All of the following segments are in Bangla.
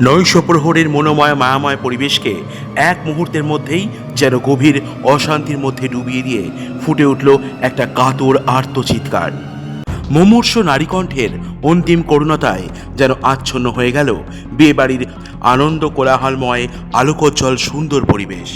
নৈশ প্রহরের মনোময় মায়াময় পরিবেশকে এক মুহূর্তের মধ্যেই যেন গভীর অশান্তির মধ্যে ডুবিয়ে দিয়ে ফুটে উঠল একটা কাতর আর্তচিৎকার। মুমূর্ষ নারীকণ্ঠের অন্তিম করুণতায় যেন আচ্ছন্ন হয়ে গেল বিয়েবাড়ির আনন্দ কোলাহলময় আলোকোজ্জ্বল সুন্দর পরিবেশ।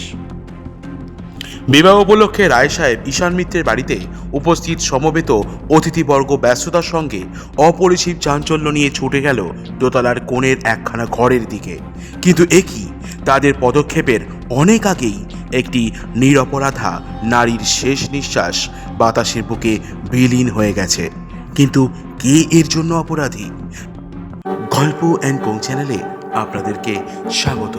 বিবাহ উপলক্ষে রায় সাহেব ঈশান মিত্রের বাড়িতে উপস্থিত সমবেত অতিথিবর্গ ব্যস্ততার সঙ্গে অপরিসীম চাঞ্চল্য নিয়ে ছুটে গেল দোতলার কোণের একখানা ঘরের দিকে। কিন্তু একই তাদের পদক্ষেপের অনেক আগেই একটি নিরপরাধা নারীর শেষ নিঃশ্বাস বাতাসের বুকে বিলীন হয়ে গেছে। কিন্তু কে এর জন্য অপরাধী? গল্প অ্যান্ড কোং চ্যানেলে আপনাদেরকে স্বাগত।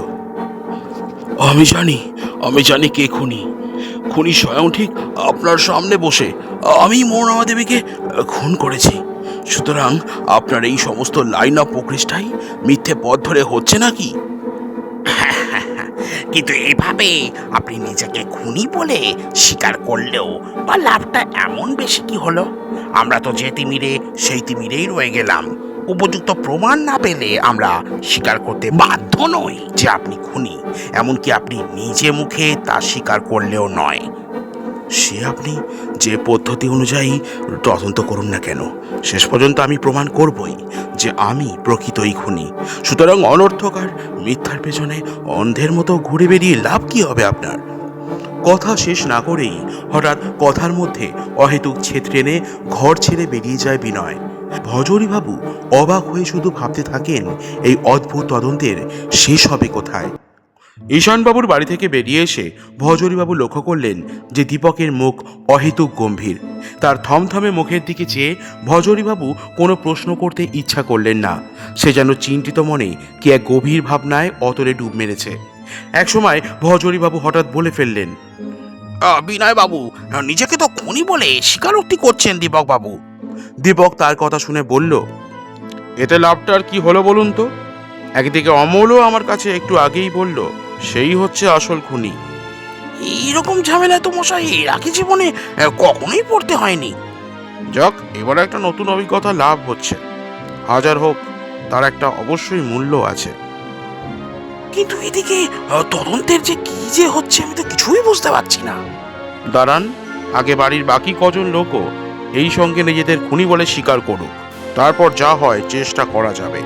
আমি জানি কে খুনি। খুনি স্বয়ং ঠিক আপনার সামনে বসে আমি মনোরমা দেবীকে খুন করেছি। সুতরাং আপনার এই সমস্ত লাইন অফ প্রকৃষ্টাই মিথ্যে পথ ধরে হচ্ছে নাকি? কিন্তু এভাবে আপনি নিজেকে খুনি বলে স্বীকার করলেও বা লাভটা এমন বেশি কি হলো? আমরা তো যে তিমিরে সেই তিমিরেই রয়ে গেলাম। উপযুক্ত প্রমাণ না পেলে আমরা স্বীকার করতে বাধ্য নই যে আপনি খুনি, এমনকি আপনি নিজে মুখে তা স্বীকার করলেও নয়। সে আপনি যে পদ্ধতি অনুযায়ী তদন্ত করুন না কেন, শেষ পর্যন্ত আমি প্রমাণ করবই যে আমি প্রকৃতই খুনি। সুতরাং অনর্থকার মিথ্যার পেছনে অন্ধের মতো ঘুরে বেরিয়ে লাভ কি হবে আপনার? কথা শেষ না করেই হঠাৎ কথার মধ্যে অহেতুক ছেদ টেনে ঘর ছেড়ে বেরিয়ে যায় বিনয়। ভজরীবাবু অবাক হয়ে শুধু ভাবতে থাকেন এই অদ্ভুত তদন্তের শেষ হবে কোথায়। ঈশানবাবুর বাড়ি থেকে বেরিয়ে এসে ভজরীবাবু লক্ষ্য করলেন যে দীপকের মুখ অহেতুক গম্ভীর। তার থমথমে মুখের দিকে চেয়ে ভজরীবাবু কোনো প্রশ্ন করতে ইচ্ছা করলেন না। সে যেন চিন্তিত মনে কি এক গভীর ভাবনায় অতলে ডুব মেরেছে। একসময় ভজরীবাবু হঠাৎ বলে ফেললেন, বিনয় বাবু নিজেকে তো খুনি বলে স্বীকারোক্তি করছেন দীপক বাবু। দীপক তার কথা শুনে বলল, এতে লাভটার কি হলো বলুন তো? একদিকে অমলও আমার কাছে একটু আগেই বলল সেই হচ্ছে আসল খুনি। এইরকম ঝামেলায় তো মশাই এর আগে জীবনে কখনোই পড়তে হয়নি। যাক, এবার একটা নতুন অভিজ্ঞতা লাভ হচ্ছে। হাজার হোক, তার একটা অবশ্যই মূল্য আছে। কিন্তু এদিকে তদন্তের যে কি যে হচ্ছে আমি তো কিছুই বুঝতে পারছি না। দাঁড়ান, আগে বাড়ির বাকি কজন লোকও এই সঙ্গে নিজেদের খুনি বলে স্বীকার করুক, তারপর যা হয় চেষ্টা করা যাবে।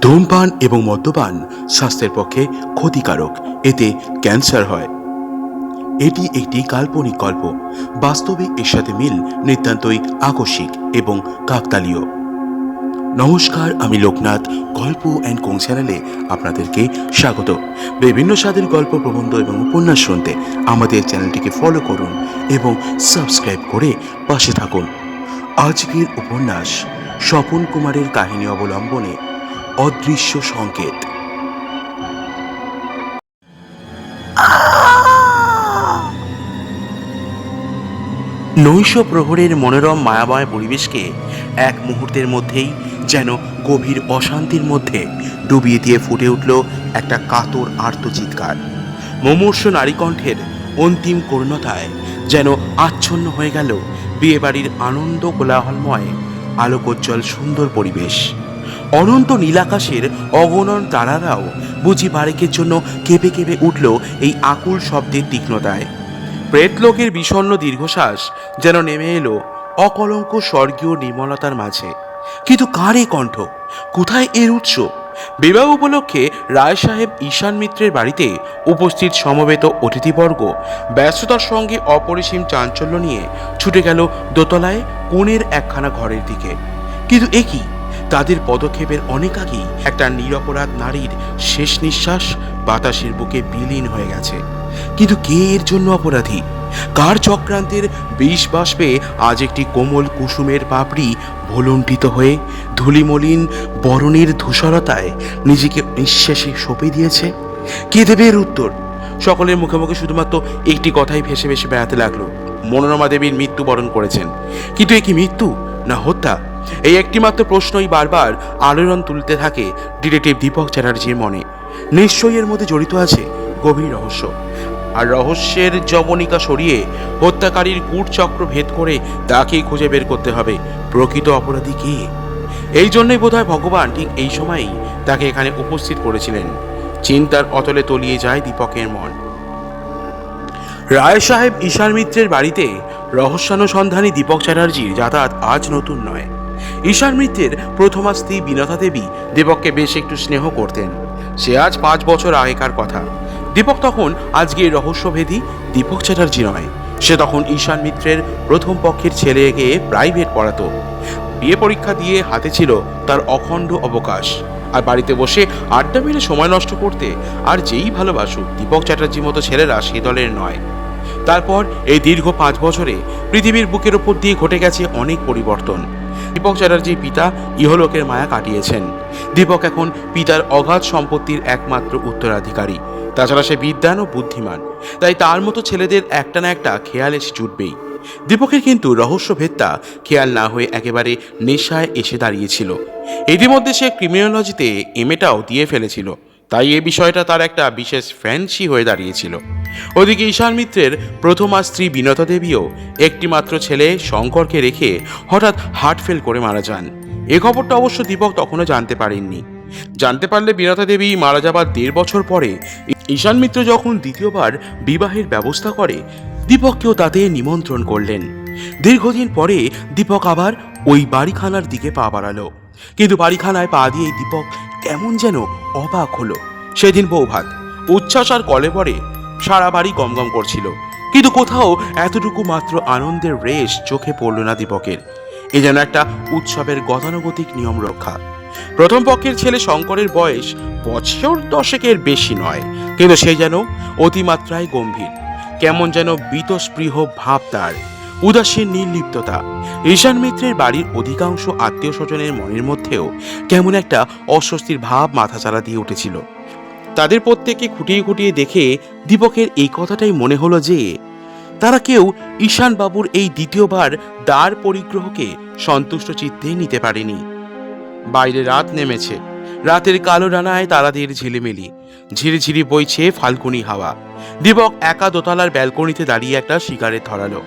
ধূমপান এবং মদ্যপান স্বাস্থ্যের পক্ষে ক্ষতিকারক, এতে ক্যান্সার হয়। এটি একটি কাল্পনিক গল্প, বাস্তবে এর সাথে মিল নিতান্তই আকস্মিক এবং কাকতালীয়। নমস্কার, আমি লোকনাথ। গল্প অ্যান্ড কোং চ্যানেলে আপনাদেরকে স্বাগত। বিভিন্ন স্বাদের গল্প, প্রবন্ধ এবং উপন্যাস শুনতে আমাদের চ্যানেলটিকে ফলো করুন এবং সাবস্ক্রাইব করে পাশে থাকুন। আজকের উপন্যাস স্বপন কুমারের কাহিনী অবলম্বনে অদৃশ্য সংকেত। নৈশ প্রহরের মনোরম মায়াময় পরিবেশকে এক মুহূর্তের মধ্যেই যেন গভীর অশান্তির মধ্যে ডুবিয়ে দিয়ে ফুটে উঠল একটা কাতর আর্তচিৎকার। মুমূর্ষ নারীকণ্ঠের অন্তিম করুণতায় যেন আচ্ছন্ন হয়ে গেল বিয়েবাড়ির আনন্দ কোলাহলময় আলোকোজ্জ্বল সুন্দর পরিবেশ। অনন্ত নীলাকাশের অগণন তারারাও বুঝি বারেকের জন্য কেঁপে কেঁপে উঠল এই আকুল শব্দের তীক্ষ্ণতায়। প্রেতলোকের বিষণ্ণ দীর্ঘশ্বাস যেন নেমে এলো অকলঙ্ক স্বর্গীয় নির্মলতার মাঝে। কিন্তু কার এই কণ্ঠ? কোথায় এর উৎস? বিবাহ উপলক্ষে রায় সাহেব ঈশান মিত্রের বাড়িতে উপস্থিত সমবেত অতিথিবর্গ ব্যস্ততার সঙ্গে অপরিসীম চাঞ্চল্য নিয়ে ছুটে গেল দোতলায় কোণের একখানা ঘরের দিকে। কিন্তু একই তাদের পদক্ষেপের অনেক আগেই একটা নিরপরাধ নারীর শেষ নিঃশ্বাস বাতাসের বুকে বিলীন হয়ে গেছে। কিন্তু কে এর জন্য অপরাধী? কার চক্রান্তের বিষ বাষ্পে আজ একটি কোমল কুসুমের পাপড়ি ভুলুণ্ঠিত হয়ে ধুলিমলিন বরণের ধূসরতায় নিজেকে নিঃশ্বাসে সঁপে দিয়েছে? কে দেবে এর উত্তর? সকলের মুখে মুখে শুধুমাত্র একটি কথাই ভেসে ভেসে বেড়াতে লাগলো, মনোরমা দেবীর মৃত্যুবরণ করেছেন। কিন্তু এ কি মৃত্যু না হত্যা? এই একটিমাত্র প্রশ্নই বারবার আলোড়ন তুলতে থাকে ডিটেকটিভ দীপক চ্যাটার্জির মনে। নিশ্চয়ই এর মধ্যে জড়িত আছে গভীর রহস্য। আর রহস্যের জবনিকা সরিয়ে হত্যাকারীর কূটচক্র ভেদ করে তাকেই খুঁজে বের করতে হবে প্রকৃত অপরাধী কে। এই জন্যই বোধহয় ভগবান ঠিক এই সময়েই তাকে এখানে উপস্থিত করেছিলেন। চিন্তার অতলে তলিয়ে যায় দীপকের মন। রায় সাহেব ঈশান মিত্রের বাড়িতে রহস্যানুসন্ধানী দীপক চ্যাটার্জির যাতায়াত আজ নতুন নয়। ঈশান মিত্রের প্রথমা স্ত্রী বিনতা দেবী দীপককে বেশ একটু স্নেহ করতেন। সে আজ 5 বছর আগেকার কথা। দীপক তখন আজকের রহস্যভেদী দীপক চ্যাটার্জি নয়। সে তখন ঈশান মিত্রের প্রথম পক্ষের ছেলেকে প্রাইভেট পড়াতো। বিয়ে পরীক্ষা দিয়ে হাতে ছিল তার অখণ্ড অবকাশ, আর বাড়িতে বসে আড্ডা মেরে সময় নষ্ট করতে আর যেই ভালোবাসুক দীপক চ্যাটার্জির মতো ছেলেরা সে দলের নয়। তারপর এই দীর্ঘ 5 বছরে পৃথিবীর বুকের ওপর দিয়ে ঘটে গেছে অনেক পরিবর্তন। দীপক চ্যাটার্জির পিতা ইহলোকের মায়া কাটিয়েছেন। দীপক এখন পিতার অগাধ সম্পত্তির একমাত্র উত্তরাধিকারী। তাছাড়া সে বিদ্বান ও বুদ্ধিমান, তাই তার মতো ছেলেদের একটা না একটা খেয়াল এসে জুটবেই। দীপকের কিন্তু রহস্যভেদটা খেয়াল না হয়ে একেবারে নেশায় এসে দাঁড়িয়েছিল। ইতিমধ্যে সে ক্রিমিনোলজিতে এমএটাও দিয়ে ফেলেছিল, তাই এই বিষয়টা তার একটা বিশেষ ফ্যান্সি হয়ে দাঁড়িয়েছিল। ওদিকে ঈশান মিত্রের প্রথমা স্ত্রী বিনতা দেবীও একটি মাত্র ছেলে শঙ্করকে রেখে হঠাৎ হার্ট ফেল করে মারা যান। এ খবরটা অবশ্য দীপক তখনও জানতে পারেননি। জানতে পারলে বিনতা দেবী মারা যাবার 1.5 বছর পরে ঈশান মিত্র যখন দ্বিতীয়বার বিবাহের ব্যবস্থা করে, দীপককেও তাতে নিমন্ত্রণ করলেন। দীর্ঘদিন পরে দীপক আবার ওই বাড়িখানার দিকে পা বাড়ালো। কিন্তু বাড়িখানায় পা দিয়ে দীপক কেমন যেন অবাক হলো। সেদিন বৌভাত, উচ্ছ্বাস আর কলেবরে সারা বাড়ি গমগম করছিল, কিন্তু কোথাও এতটুকু মাত্র আনন্দের রেশ চোখে পড়ল না দীপকের। এ যেন একটা উৎসবের গতানুগতিক নিয়ম রক্ষা। প্রথম পক্ষের ছেলে শঙ্করের বয়স 10 বেশি নয়, কিন্তু সে যেন অতিমাত্রায় গম্ভীর। কেমন যেন বীতস্পৃহ ভাব তার, উদাসীন নির্লিপ্ততা। ঈশান মিত্রের বাড়ির অধিকাংশ আত্মীয় স্বজনের মনের মধ্যেও কেমন একটা অস্বস্তির ভাব মাথাচাড়া দিয়ে উঠেছিল। তাদের প্রত্যেককে খুঁটিয়ে খুঁটিয়ে দেখে দীপকের এই কথাটাই মনে হলো যে তারা কেউ ঈশান বাবুর এই দ্বিতীয়বার দ্বার পরিগ্রহকে সন্তুষ্ট চিত্তে নিতে পারেনি। বাইরে রাত নেমেছে। রাতের কালো ডানায় তারাদের ঝিলিমিলি, ঝিরিঝিরি বইছে ফাল্গুনি হাওয়া। দীপক একা দোতলার ব্যালকনিতে দাঁড়িয়ে একটা সিগারেট ধরালো।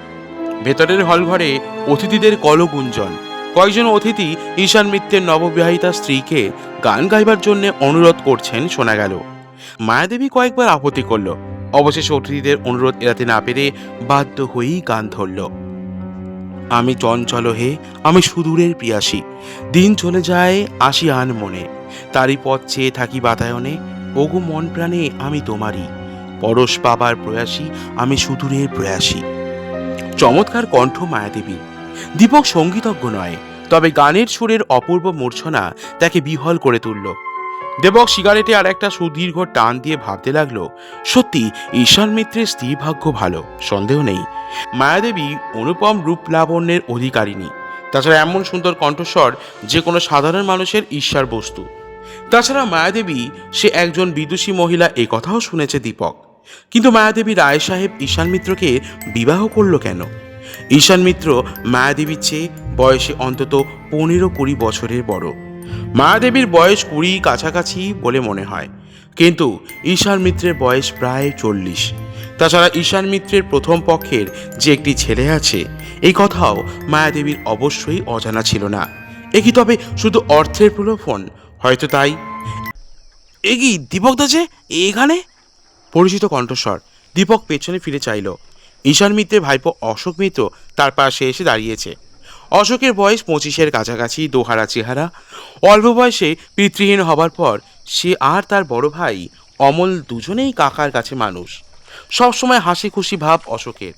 ভেতরের হলঘরে অতিথিদের কলগুঞ্জন। কয়েকজন অতিথি ঈশান মিত্রের নববিবাহিতা স্ত্রীকে গান গাইবার জন্য অনুরোধ করছেন শোনা গেল। মায়াদেবী কয়েকবার আপত্তি করল। অবশেষে অতিথিদের অনুরোধ এড়াতে না পেরে বাধ্য হয়েই গান ধরল। আমি চঞ্চল হে, আমি সুদূরের প্রিয়াসী, দিন চলে যায় আসি আন মনে, তারই পথ চেয়ে থাকি বাতায়নে, ওগো মন প্রাণে আমি তোমারই, পরশ পাবার প্রয়াসী, আমি সুদূরের প্রয়াসী। চমৎকার কণ্ঠ মায়াদেবী। দীপক সঙ্গীতজ্ঞ নয়, তবে গানের সুরের অপূর্ব মূর্ছনা তাকে বিহ্বল করে তুলল। দীপক সিগারেটে আর একটা সুদীর্ঘ টান দিয়ে ভাবতে লাগলো, সত্যি ঈশান মিত্রের স্ত্রী ভাগ্য ভালো, সন্দেহ নেই। মায়াদেবী অনুপম রূপ লাবণ্যের অধিকারিণী। তাছাড়া এমন সুন্দর কণ্ঠস্বর যে কোনো সাধারণ মানুষের ঈর্ষার বস্তু। তাছাড়া মায়াদেবী সে একজন বিদুষী মহিলা, এ কথাও শুনেছে দীপক। কিন্তু মায়াদেবী রায় সাহেব ঈশান মিত্রকে বিবাহ করলো কেন? ঈশান মিত্র মায়াদেবীর চেয়ে বয়সে অন্তত 15-20 বছরের বড়। মায়াদেবীর বয়স 20 কাছাকাছি বলে মনে হয়, কিন্তু ঈশান মিত্রের বয়স প্রায় 40। তাছাড়া ঈশান মিত্রের প্রথম পক্ষের যে একটি ছেলে আছে, এই কথাও মায়াদেবীর অবশ্যই অজানা ছিল না। এ কি তবে শুধু অর্থের প্রলোভন? হয়তো তাই। এ কি দীপক দা যে এখানে? পরিচিত কণ্ঠস্বর। দীপক পেছনে ফিরে চাইল। ঈশান মিত্রের ভাইপো অশোক মিত্র তার পাশে এসে দাঁড়িয়েছে। অশোকের বয়স 25-এর কাছাকাছি, দোহারা চেহারা। অল্প বয়সে পিতৃহীন হবার পর সে আর তার বড় ভাই অমল দুজনেই কাকার কাছে মানুষ। সবসময় হাসি খুশি ভাব অশোকের।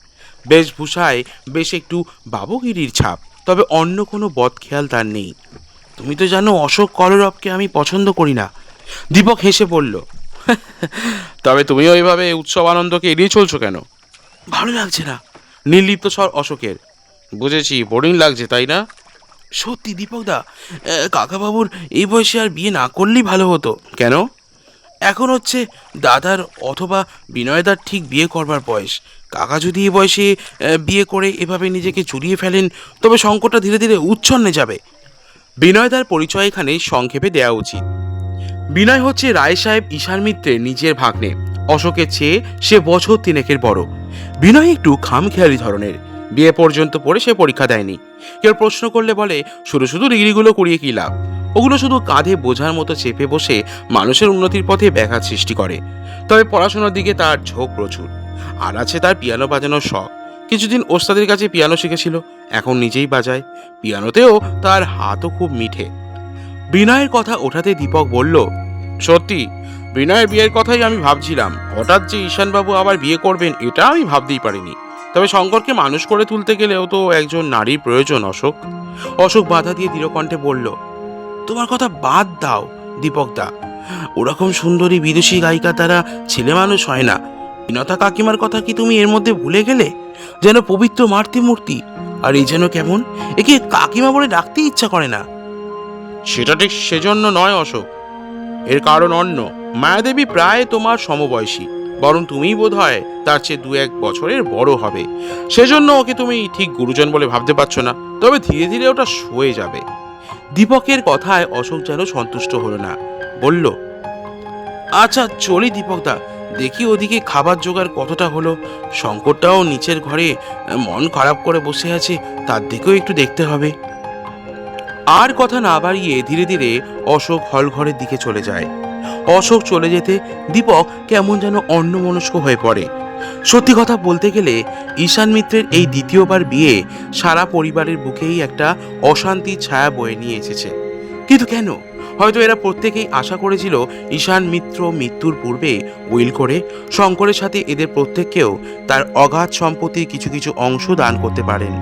বেশভূষায় বেশ একটু বাবুগিরির ছাপ, তবে অন্য কোনো বদখেয়াল তার নেই। তুমি তো জানো অশোক কলরবকে আমি পছন্দ করি না। দীপক হেসে বলল, তবে তুমিও এইভাবে উৎসব আনন্দকে এড়িয়ে চলছো কেন? ভালো লাগছে না। নির্লিপ্ত স্বর অশোকের। বুঝেছি, বোরিং লাগছে তাই না? সত্যি দীপকদা, কাকাবাবুর এই বয়সে আর বিয়ে না করলেই ভালো হতো। কেন? এখন হচ্ছে দাদার অথবা বিনয়দার ঠিক বিয়ে করবার বয়স। কাকা যদি এই বয়সে বিয়ে করে এভাবে নিজেকে জড়িয়ে ফেলেন, তবে সংকটটা ধীরে ধীরে উচ্ছন্নে যাবে। বিনয়দার পরিচয় এখানে সংক্ষেপে দেওয়া উচিত। বিনয় হচ্ছে রায় সাহেব ঈশান মিত্রের নিজের ভাগ্নে। অশোকের চেয়ে সে বছর তিনেকের বড়। বিনয় একটু খামখেয়ালি ধরনের, বিয়ে পর্যন্ত পড়ে সে পরীক্ষা দেয়নি। কেউ প্রশ্ন করলে বলে শুধু শুধু ডিগ্রিগুলো করিয়ে কি লাভ, ওগুলো শুধু কাঁধে বোঝার মতো চেপে বসে মানুষের উন্নতির পথে ব্যাঘাত সৃষ্টি করে। তবে পড়াশোনার দিকে তার ঝোঁক প্রচুর, আর আছে তার পিয়ানো বাজানোর শখ। কিছুদিন ওস্তাদের কাছে পিয়ানো শিখেছিল, এখন নিজেই বাজায়। পিয়ানোতেও তার হাতও খুব মিঠে। বিনয়ের কথা ওঠাতে দীপক বলল, সত্যি বিনয়ের বিয়ের কথাই আমি ভাবছিলাম। হঠাৎ যে ঈশানবাবু আবার বিয়ে করবেন এটা আমি ভাবতেই পারিনি। তবে শঙ্করকে মানুষ করে তুলতে গেলেও তো একজন নারীর প্রয়োজন অশোক। অশোক বাধা দিয়ে দৃঢ়কণ্ঠে বলল, তোমার কথা বাদ দাও দীপক দা, ওরকম সুন্দরী বিদেশি গায়িকা তারা ছেলে মানুষ হয় না। বিনতা কাকিমার কথা কি তুমি এর মধ্যে ভুলে গেলে? যেন পবিত্র মাতৃমূর্তি, আর এই যেন কেমন, একে কাকিমা বলে ডাকতে ইচ্ছা করে না। সেটা ঠিক সেজন্য নয় অশোক, এর কারণ অন্য। মায়াদেবী প্রায় তোমার সমবয়সী, বরং তুমিই বোধ হয় তার চেয়ে 2-1 বছরের বড় হবে। সেজন্য ওকে তুমি ঠিক গুরুজন বলে ভাবতে পারছো না। তবে ধীরে ধীরে ওটা সয়ে যাবে। দীপকের কথায় অশোক যেন সন্তুষ্ট হলো না, বলল, আচ্ছা চলি দীপকদা, দেখি ওদিকে খাবার জোগাড় কতটা হলো। শঙ্করটাও নিচের ঘরে মন খারাপ করে বসে আছে, তার দিকেও একটু দেখতে হবে। আর কথা না বাড়িয়ে ধীরে ধীরে অশোক হল ঘরের দিকে চলে যায়। অশোক চলে যেতে দীপক কেমন যেন অন্যমনস্ক হয়ে পড়ে। সত্যি কথা বলতে গেলে ঈশান মিত্রের এই দ্বিতীয়বার বিয়ে সারা পরিবারের বুকেই একটা অশান্তির ছায়া বয়ে নিয়ে এসেছে। কিন্তু কেন? হয়তো এরা প্রত্যেকেই আশা করেছিল ঈশান মিত্র মৃত্যুর পূর্বে উইল করে শঙ্করের সাথে এদের প্রত্যেককেও তার অগাধ সম্পত্তির কিছু কিছু অংশ দান করতে পারেন।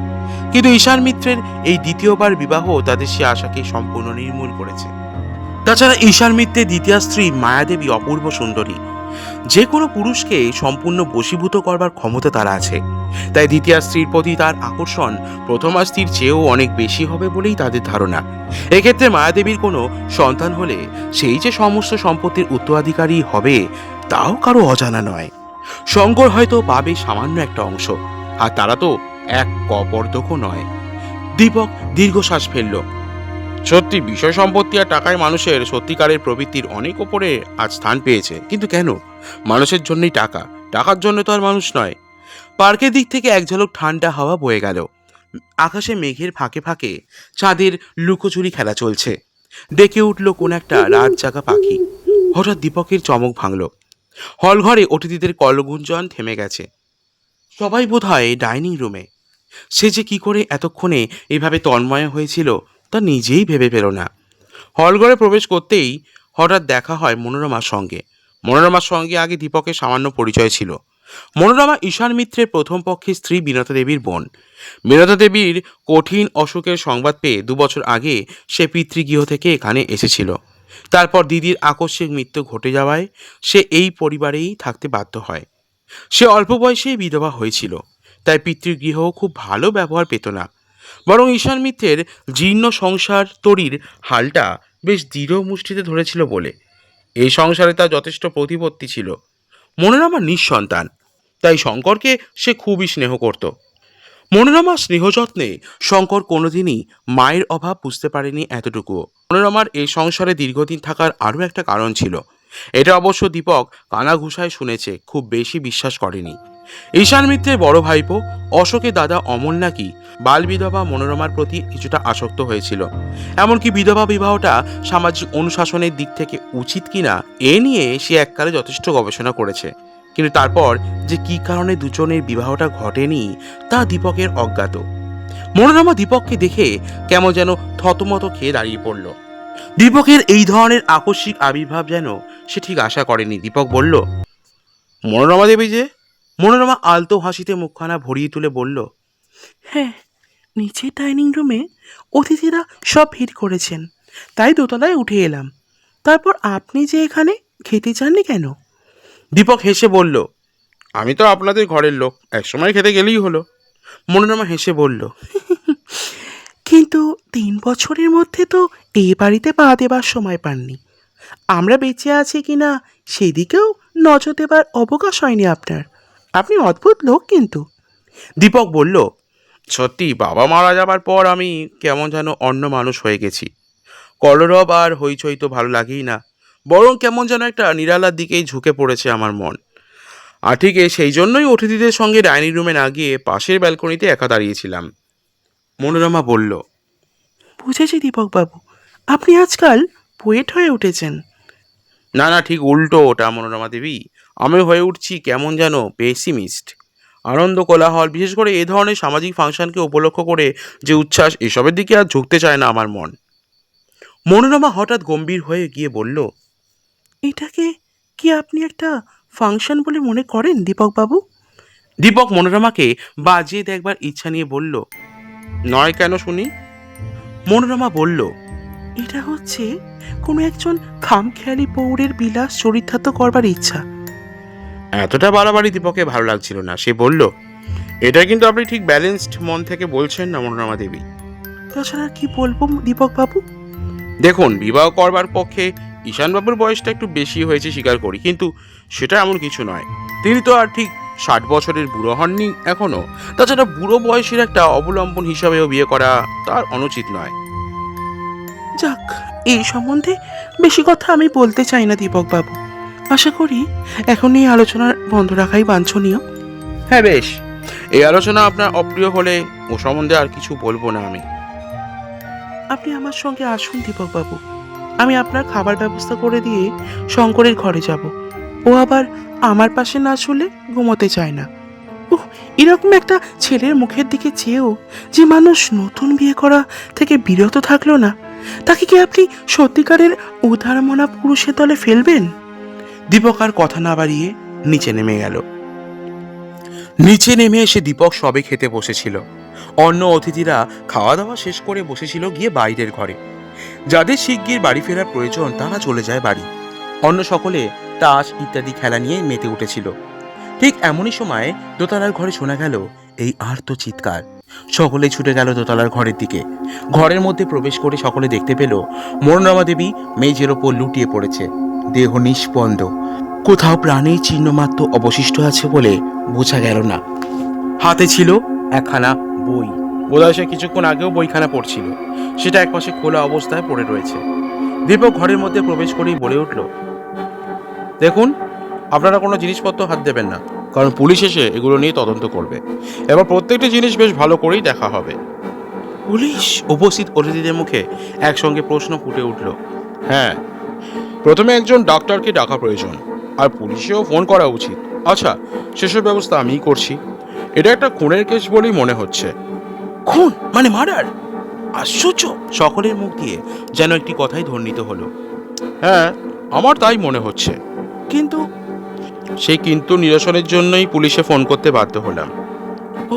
কিন্তু ঈশান মিত্রের এই দ্বিতীয়বার বিবাহ তাদের সে আশাকে সম্পূর্ণ নির্মূল করেছে। তাছাড়া ঈশান মিত্রের দ্বিতীয় স্ত্রী মায়াদেবী অপূর্ব সুন্দরী, যে কোনো পুরুষকে সম্পূর্ণ বশীভূত করবার ক্ষমতা তার আছে। তাই দ্বিতীয় স্ত্রীর প্রতি তার আকর্ষণ প্রথম স্ত্রীর চেয়েও অনেক বেশি হবে বলেই তাদের ধারণা। এক্ষেত্রে মায়াদেবীর কোনো সন্তান হলে সেই যে সমস্ত সম্পত্তির উত্তরাধিকারী হবে তাও কারো অজানা নয়। শঙ্কর হয়তো পাবে সামান্য একটা অংশ, আর তারা তো এক কপর্দকও নয়। দীপক দীর্ঘশ্বাস ফেলল। সত্যি বিষয় সম্পত্তি আর টাকায় মানুষের সত্যিকারের প্রবৃত্তির অনেক ওপরে আজ স্থান পেয়েছে। কিন্তু কেন? মানুষের জন্যই টাকা, টাকার জন্য তো আর মানুষ নয়। পার্কের দিক থেকে এক ঝলক ঠান্ডা হাওয়া বয়ে গেল। আকাশে মেঘের ফাঁকে ফাঁকে চাঁদের লুকোচুরি খেলা চলছে। ডেকে উঠল কোন একটা রাত জাগা পাখি। হঠাৎ দীপকের চমক ভাঙল। হলঘরে অতিথিদের কলগুঞ্জন থেমে গেছে। সবাই বোধহয় ডাইনিং রুমে। সে যে কি করে এতক্ষণে এভাবে তন্ময় হয়েছিল তা নিজেই ভেবে পেল না। হলঘরে প্রবেশ করতেই হঠাৎ দেখা হয় মনোরমার সঙ্গে। মনোরমার সঙ্গে আগে দীপকের সামান্য পরিচয় ছিল। মনোরমা ঈশান মিত্রের প্রথম পক্ষের স্ত্রী বিনতা দেবীর বোন। বিনতা দেবীর কঠিন অসুখের সংবাদ পেয়ে 2 বছর আগে সে পিতৃগৃহ থেকে এখানে এসেছিল। তারপর দিদির আকস্মিক মৃত্যু ঘটে যাওয়ায় সে এই পরিবারেই থাকতে বাধ্য হয়। সে অল্প বয়সেই বিধবা হয়েছিল, তাই পিতৃগৃহ খুব ভালো ব্যবহার পেত না। বরং ঈশান মিত্রের জীর্ণ সংসার তরীর হালটা বেশ দৃঢ় মুষ্টিতে ধরেছিল বলে এই সংসারে তার যথেষ্ট প্রতিপত্তি ছিল। মনোরমা নিঃসন্তান, তাই শঙ্করকে সে খুবই স্নেহ করত। মনোরমার স্নেহযত্নে শঙ্কর কোনোদিনই মায়ের অভাব বুঝতে পারেনি এতটুকুও। মনোরমার এই সংসারে দীর্ঘদিন থাকার আরও একটা কারণ ছিল। এটা অবশ্য দীপক কানাঘুষায় শুনেছে, খুব বেশি বিশ্বাস করেনি। ঈশান মিত্রের বড় ভাইপো অশোকের দাদা অমল নাকি বাল বিধবা মনোরমার প্রতি কিছুটা আসক্ত হয়েছিল। এমনকি বিধবা বিবাহটা সামাজিক অনুশাসনের দিক থেকে উচিত কিনা এ নিয়ে সে এককালে যথেষ্ট গবেষণা করেছে। কিন্তু তারপর যে কী কারণে দুজনের বিবাহটা ঘটেনি তা দীপকের অজ্ঞাত। মনোরমা দীপককে দেখে কেমন যেন থতমত খেয়ে দাঁড়িয়ে পড়ল। দীপকের এই ধরনের আকস্মিক আবির্ভাব যেন সে ঠিক আশা করেনি। দীপক বলল, মনোরমা দেবী যে? মনোরমা আলতো হাসিতে মুখখানা ভরিয়ে তুলে বলল, হ্যাঁ, নিচে ডাইনিং রুমে অতিথিরা সব ভিড় করেছেন, তাই দোতলায় উঠে এলাম। তারপর আপনি যে এখানে, খেতে চাননি কেন? দীপক হেসে বলল, আমি তো আপনাদের ঘরের লোক, একসময় খেতে গেলেই হলো। মনোরমা হেসে বলল, কিন্তু 3 বছরের মধ্যে তো এই বাড়িতে পা দেবার সময় পাননি। আমরা বেঁচে আছি কিনা সেদিকেও নজর দেবার অবকাশ হয়নি আপনার। আপনি অদ্ভুত লোক কিন্তু। দীপক বলল, সত্যি বাবা মারা যাবার পর আমি কেমন যেন অন্য মানুষ হয়ে গেছি। কলরব আর হইচই তো ভালো লাগেই না, বরং কেমন যেন একটা নিরালার দিকেই ঝুঁকে পড়েছে আমার মন। আর ঠিক সেই জন্যই অতিথিদের সঙ্গে ডাইনিং রুমে না গিয়ে পাশের ব্যালকনিতে একা দাঁড়িয়েছিলাম। মনোরমা বলল, বুঝেছি দীপকবাবু, আপনি আজকাল পোয়েট হয়ে উঠেছেন। না না, ঠিক উল্টো ওটা মনোরমা দেবী। আমি হয়ে উঠছি কেমন যেন পেসিমিস্ট। আনন্দ কোলাহল, বিশেষ করে এ ধরনের সামাজিক ফাংশনকে উপলক্ষ করে যে উচ্ছ্বাস, এসবের দিকে আর ঝুঁকতে চায় না আমার মন। মনোরমা হঠাৎ গম্ভীর হয়ে গিয়ে বলল, এটাকে কি আপনি একটা ফাংশন বলে মনে করেন দীপকবাবু? দীপক মনোরমাকে বাজিয়ে দেখবার ইচ্ছা নিয়ে বলল, নয় কেন শুনি? মনোরমা বলল, এটা হচ্ছে কোনো একজন খামখেয়ালি পৌরের বিলাস চরিতার্থ করবার ইচ্ছা। এতটা বাড়াবাড়ি দীপকে ভালো লাগছিল না। সে বলল, এটা কিন্তু আপনি ঠিক ব্যালেন্সড মন থেকে বলছেন না মনোরমা দেবী। তাছাড়া কি বলবো দীপকবাবু? দেখুন, বিবাহ করবার পক্ষে ঈশানবাবুর বয়সটা একটু বেশি হয়েছে স্বীকার করি, কিন্তু সেটা এমন কিছু নয়। তিনি তো আর ঠিক 60 বছরের বুড়ো হননি এখনো। তাছাড়া বুড়ো বয়সের একটা অবলম্বন হিসাবেও বিয়ে করা তার অনুচিত নয়। যাক, এই সম্বন্ধে বেশি কথা আমি বলতে চাই না দীপকবাবু। আশা করি এখন এই আলোচনা বন্ধ রাখাই বাঞ্ছনীয়। হ্যাঁ বেশ, এই আলোচনা আপনার অপ্রিয় হলে ও সম্বন্ধে আর কিছু বলবো না আমি। আপনি আমার সঙ্গে আসুন দীপকবাবু, আমি আপনার খাবার ব্যবস্থা করে দিয়ে শঙ্করের ঘরে যাব। ও আবার আমার পাশে না শুলে ঘুমোতে চায় না। এরকম একটা ছেলের মুখের দিকে চেয়েও যে মানুষ নতুন বিয়ে করা থেকে বিরত থাকলো না, তাকে কি আপনি সত্যিকারের উদারমনা পুরুষের দলে ফেলবেন? দীপক আর কথা না বাড়িয়ে নিচে নেমে গেল। নিচে নেমে এসে দীপক সবে খেতে বসেছিল। অন্য অতিথিরা খাওয়া দাওয়া শেষ করে বসেছিল গিয়ে বাইরের ঘরে। যাদের শিগগির বাড়ি ফেরার প্রয়োজন তারা চলে যায় বাড়ি। অন্য সকলে তাস ইত্যাদি খেলা নিয়ে মেতে উঠেছিল। ঠিক এমনই সময় দোতলার ঘরে শোনা গেল এই আর্ত চিৎকার। সকলে ছুটে গেল দোতলার ঘরের দিকে। ঘরের মধ্যে প্রবেশ করে সকলে দেখতে পেল মনোরমা দেবী মেঝের ওপর লুটিয়ে পড়েছে, দেহ নিষ্পন্দ। কোথাও প্রাণের চিহ্ন মাত্র অবশিষ্ট আছে বলে বোঝা গেল না। হাতে ছিল একখানা বই। বোধহয় সে কিছুক্ষণ আগেও বইখানা পড়ছিল। সেটা একপাশে খোলা অবস্থায় পড়ে রয়েছে। দীপক ঘরের মধ্যে প্রবেশ করেই বলে উঠল, দেখুন, আপনারা কোনো জিনিসপত্র হাত দেবেন না, কারণ পুলিশ এসে এগুলো নিয়ে তদন্ত করবে। এবার প্রত্যেকটি জিনিস বেশ ভালো করেই দেখা হবে। পুলিশ? উপস্থিত অতিথিদের মুখে একসঙ্গে প্রশ্ন ফুটে উঠল। হ্যাঁ, প্রথমে একজন ডাক্তারকে ডাকা প্রয়োজন, আর পুলিশেও ফোন করা উচিত। আচ্ছা, সেসব ব্যবস্থা আমিই করছি। এটা একটা খুনের কেস বলেই মনে হচ্ছে। খুন মানে মার্ডার? আশ্চর্য! সকলের মুখ দিয়ে যেন একটি কথাই ধ্বনিত হলো। হ্যাঁ, আমার তাই মনে হচ্ছে। কিন্তু সেই কিন্তু নিরসনের জন্যই পুলিশে ফোন করতে বাধ্য হলাম।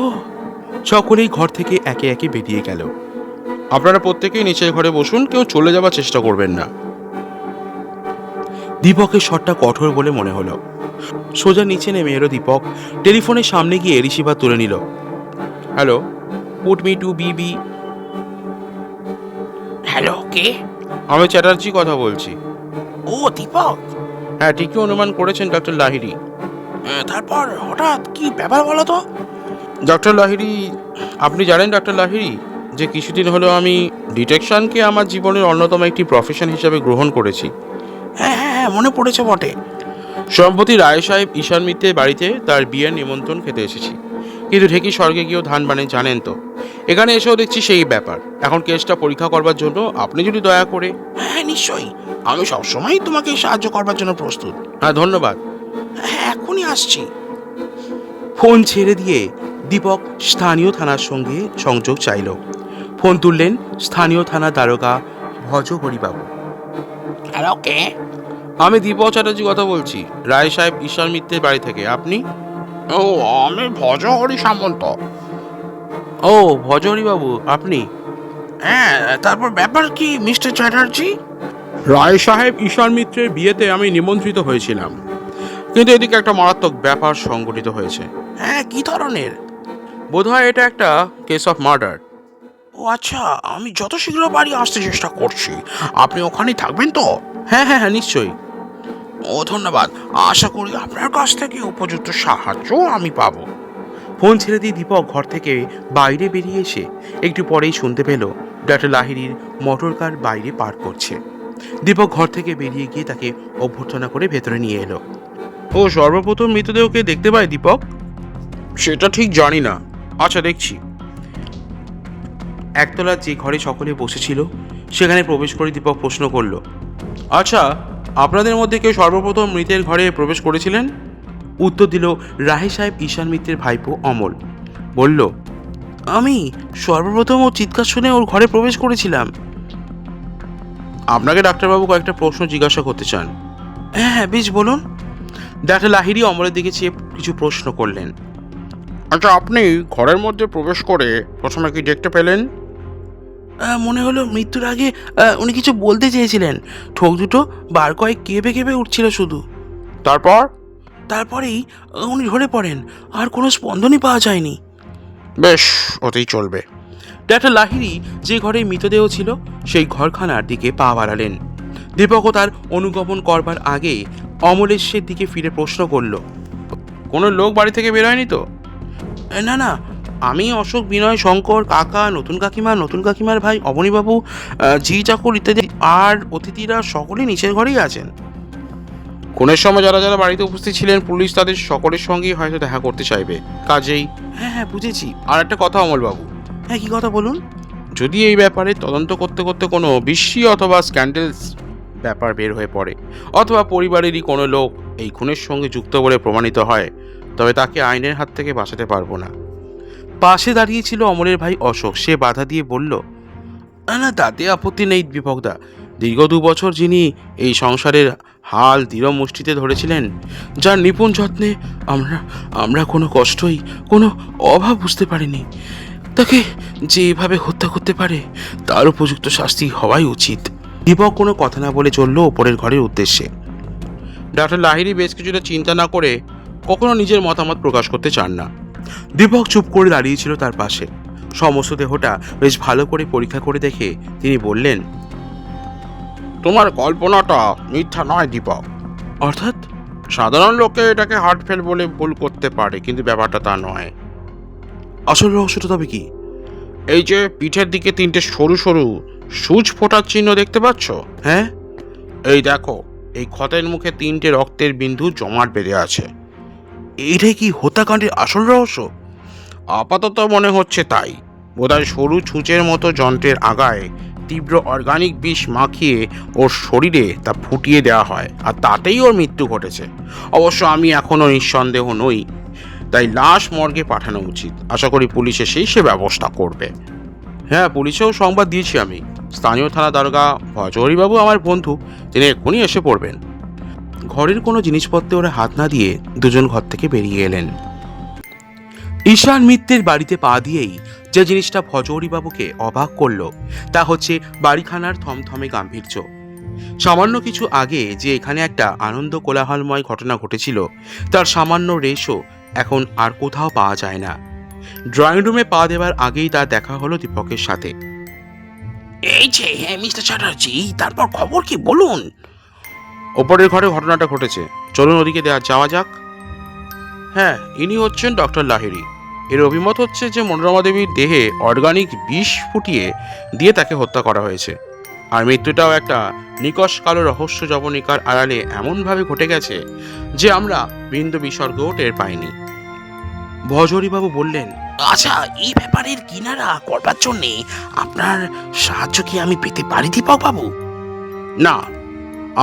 ও! সকলেই ঘর থেকে একে একে বেরিয়ে গেল। আপনারা প্রত্যেকেই নিচের ঘরে বসুন, কেউ চলে যাবার চেষ্টা করবেন না। দীপকের স্বরটা কঠোর বলে মনে হলো। সোজা নিচে নেমে এলো দীপক। টেলিফোনের সামনে গিয়ে রিসিভার তুলে নিল। হ্যালো, পুট মি টু বিবি। হ্যালো, কে? আমি চ্যাটার্জি কথা বলছি। ও দীপক। হ্যাঁ, ঠিকই অনুমান করেছেন ডক্টর লাহিড়ী। তারপর হঠাৎ কি ব্যাপার বলো তো? ডক্টর লাহিড়ী, আপনি জানেন ডক্টর লাহিড়ী, যে কিছুদিন হলো আমি ডিটেকশনকে আমার জীবনের অন্যতম একটি প্রফেশন হিসাবে গ্রহণ করেছি। হ্যাঁ হ্যাঁ হ্যাঁ, মনে পড়েছে বটে। সম্প্রতি রায় সাহেব ঈশান মিত্রের বাড়িতে তার বিয়ের নিমন্ত্রণ খেতে এসেছি, কিন্তু ঢেকি স্বর্গে গিয়েও ধান বানে জানেন তো। এখানে এসেও দেখছি সেই ব্যাপার। এখন কেসটা পরীক্ষা করবার জন্য আপনি যদি দয়া করে। হ্যাঁ নিশ্চয়ই, আমি সবসময় তোমাকে সাহায্য করবার জন্য প্রস্তুত। হ্যাঁ, ধন্যবাদ। হ্যাঁ, এখনই আসছি। ফোন ছেড়ে দিয়ে দীপক স্থানীয় থানার সঙ্গে সংযোগ চাইল। ফোন তুললেন স্থানীয় থানা দারোগা ভজহরিবাবু। হ্যালো, কে? আমি দীপক চ্যাটার্জি কথা বলছি, রায় সাহেব ঈশান মিত্রের বাড়ি থেকে। আপনি? ও, আমি ভজহরি সামন্ত। ও, ভজহরিবাবু আপনি? হ্যাঁ, তারপর ব্যাপার কি মিস্টার চ্যাটার্জি? রায় সাহেব ঈশান মিত্রের বিয়েতে আমি নিমন্ত্রিত হয়েছিলাম, কিন্তু এদিকে একটা মারাত্মক ব্যাপার সংঘটিত হয়েছে। হ্যাঁ, কি ধরনের? বোধহয় এটা একটা কেস অফ মার্ডার। ও আচ্ছা, আমি যত শীঘ্র বাড়ি আসতে চেষ্টা করছি। আপনি ওখানেই থাকবেন তো? হ্যাঁ হ্যাঁ হ্যাঁ, নিশ্চয়ই। ও ধন্যবাদ। আশা করি আপনার কাছ থেকে উপযুক্ত সাহায্য আমি পাবো। ফোন ছেড়ে দিয়ে দীপক ঘর থেকে বাইরে বেরিয়ে এসে একটু পরেই শুনতে পেল ডক্টর লাহিড়ীর মোটর কার বাইরে পার্ক করছে। দীপক ঘর থেকে বেরিয়ে গিয়ে তাকে অভ্যর্থনা করে ভেতরে নিয়ে এলো। ও সর্বপ্রথম মৃতদেহকে দেখতে পায় দীপক? সেটা ঠিক জানি না। আচ্ছা, দেখছি। একতলার যে ঘরে সকলে বসেছিল সেখানে প্রবেশ করে দীপক প্রশ্ন করল, আচ্ছা, আপনাদের মধ্যে কেউ সর্বপ্রথম মৃতের ঘরে প্রবেশ করেছিলেন? উত্তর দিল রাহে সাহেব ঈশান মিত্রের ভাইপো অমল। বলল, আমি সর্বপ্রথম ওর চিৎকার শুনে ওর ঘরে প্রবেশ করেছিলাম। আপনাকে ডাক্তারবাবু কয়েকটা প্রশ্ন জিজ্ঞাসা করতে চান। হ্যাঁ হ্যাঁ, বেশ বলুন। ডাক্তার লাহিড়ী অমলের দিকে চেয়ে কিছু প্রশ্ন করলেন। আচ্ছা, আপনি ঘরের মধ্যে প্রবেশ করে প্রথমে কি দেখতে পেলেন? মনে হলো মৃত্যুর আগে উনি কিছু বলতে চেয়েছিলেন। ঠোক দুটো বার কয়েক কেঁপে কেঁপে উঠছিল শুধু। তারপরেই উনি ঝরে পড়েন, আর কোনো স্পন্দনই পাওয়া যায়নি। বেশ, ওতেই চলবে। ডাক্তার লাহিড়ী যে ঘরে মৃতদেহ ছিল সেই ঘরখানার দিকে পা বাড়ালেন। দীপকও তার অনুগমন করবার আগে অমলেশের দিকে ফিরে প্রশ্ন করল, কোনো লোক বাড়ি থেকে বেরোয়নি তো? না না, আমি, অশোক, বিনয়, শঙ্কর, কাকা, নতুন কাকিমা, নতুন কাকিমার ভাই অবনীবাবু, ঝি চাকর ইত্যাদি আর অতিথিরা সকলেই নিচের ঘরেই আছেন। খুনের সময় যারা যারা বাড়িতে উপস্থিত ছিলেন পুলিশ তাদের সকলের সঙ্গেই হয়তো দেখা করতে চাইবে, কাজেই। হ্যাঁ হ্যাঁ, বুঝেছি। আর একটা কথা অমলবাবু। হ্যাঁ, কি কথা বলুন? যদি এই ব্যাপারে তদন্ত করতে করতে কোনো বিশ্রী অথবা স্ক্যান্ডেলস ব্যাপার বের হয়ে পড়ে, অথবা পরিবারেরই কোনো লোক এই খুনের সঙ্গে যুক্ত বলে প্রমাণিত হয়, তবে তাকে আইনের হাত থেকে বাঁচাতে পারবো না। পাশে দাঁড়িয়েছিল অমলের ভাই অশোক। সে বাধা দিয়ে বলল, না, তাতে আপত্তি নেই দীপকদা। দীর্ঘ 2 বছর যিনি এই সংসারের হাল দৃঢ় মুষ্টিতে ধরেছিলেন, যার নিপুণ যত্নে আমরা কোনো কষ্টই, কোনো অভাব বুঝতে পারিনি, তাকে যেভাবে হত্যা করতে পারে তার উপযুক্ত শাস্তি হওয়াই উচিত। দীপক কোনো কথা না বলে চলল ওপরের ঘরের উদ্দেশ্যে। ডাক্তার লাহিড়ী বেশ কিছুটা চিন্তা না করে কখনো নিজের মতামত প্রকাশ করতে চান না। দীপক চুপ করে দাঁড়িয়েছিল তার পাশে। সমস্ত দেহটা বেশ ভালো করে পরীক্ষা করে দেখে তিনি বললেন, তোমার কল্পনাটা মিথ্যা নয় দীপক। অর্থাৎ? সাধারণ লোকে এটাকে হার্ট ফেল বলে ভুল করতে পারে, কিন্তু ব্যাপারটা তা নয়। আসল রহস্যটা তবে কি? এই যে পিঠের দিকে 3টে সরু সরু সূচ ফোটার চিহ্ন দেখতে পাচ্ছ? হ্যাঁ, এই দেখো, এই ক্ষতের মুখে 3টে রক্তের বিন্দু জমাট বেঁধে আছে। এইটাই কি হত্যাকাণ্ডের আসল রহস্য? আপাতত মনে হচ্ছে তাই। বোধহয় সরু ছুঁচের মতো যন্ত্রের আগায় তীব্র অর্গানিক বিষ মাখিয়ে ওর শরীরে তা ফুটিয়ে দেওয়া হয়, আর তাতেই ওর মৃত্যু ঘটেছে। অবশ্য আমি এখনও নিঃসন্দেহ নই, তাই লাশ মর্গে পাঠানো উচিত। আশা করি পুলিশ এসেই সে ব্যবস্থা করবে। হ্যাঁ, পুলিশেও সংবাদ দিয়েছি আমি। স্থানীয় থানা দারোগা ভজহরিবাবু আমার বন্ধু, তিনি এক্ষুনি এসে পড়বেন। ঘরের কোনো জিনিসপত্রে ওরা হাত না দিয়ে দুজন ঘর থেকে বেরিয়ে এলেন। ঈশান মিত্রের বাড়িতে পা দিয়েই যে জিনিসটা ভজহরিবাবুকে অবাক করল তা হচ্ছে বাড়িখানার থমথমে গাম্ভীর্য। সামান্য কিছু আগে যে এখানে একটা আনন্দ কোলাহলময় ঘটনা ঘটেছিল, তার সামান্য রেশও এখন আর কোথাও পাওয়া যায় না। ড্রয়িং রুমে পা দেওয়ার আগেই তার দেখা হলো দীপকের সাথে। এই যে মিস্টার চ্যাটার্জি, তারপর খবর কি বলুন? ওপরের ঘরে ঘটনাটা ঘটেছে, চলুন ওদিকে যাওয়া যাক। হ্যাঁ, ইনি হচ্ছেন ডক্টর লাহিড়ী। এর অভিমত হচ্ছে যে মনোরমা দেবীর দেহে অর্গানিক বিষ ফুটিয়ে দিয়ে তাকে হত্যা করা হয়েছে, আর মৃত্যুটাও একটা নিকষ কালো রহস্য জবনিকার আড়ালে এমনভাবে ঘটে গেছে যে আমরা বিন্দু বিসর্গও টের পাইনি। ভজহরিবাবু বললেন, আচ্ছা, এই ব্যাপারের কিনারা করবার জন্যে আপনার সাহায্য কি আমি পেতে পারি দীপক বাবু? না,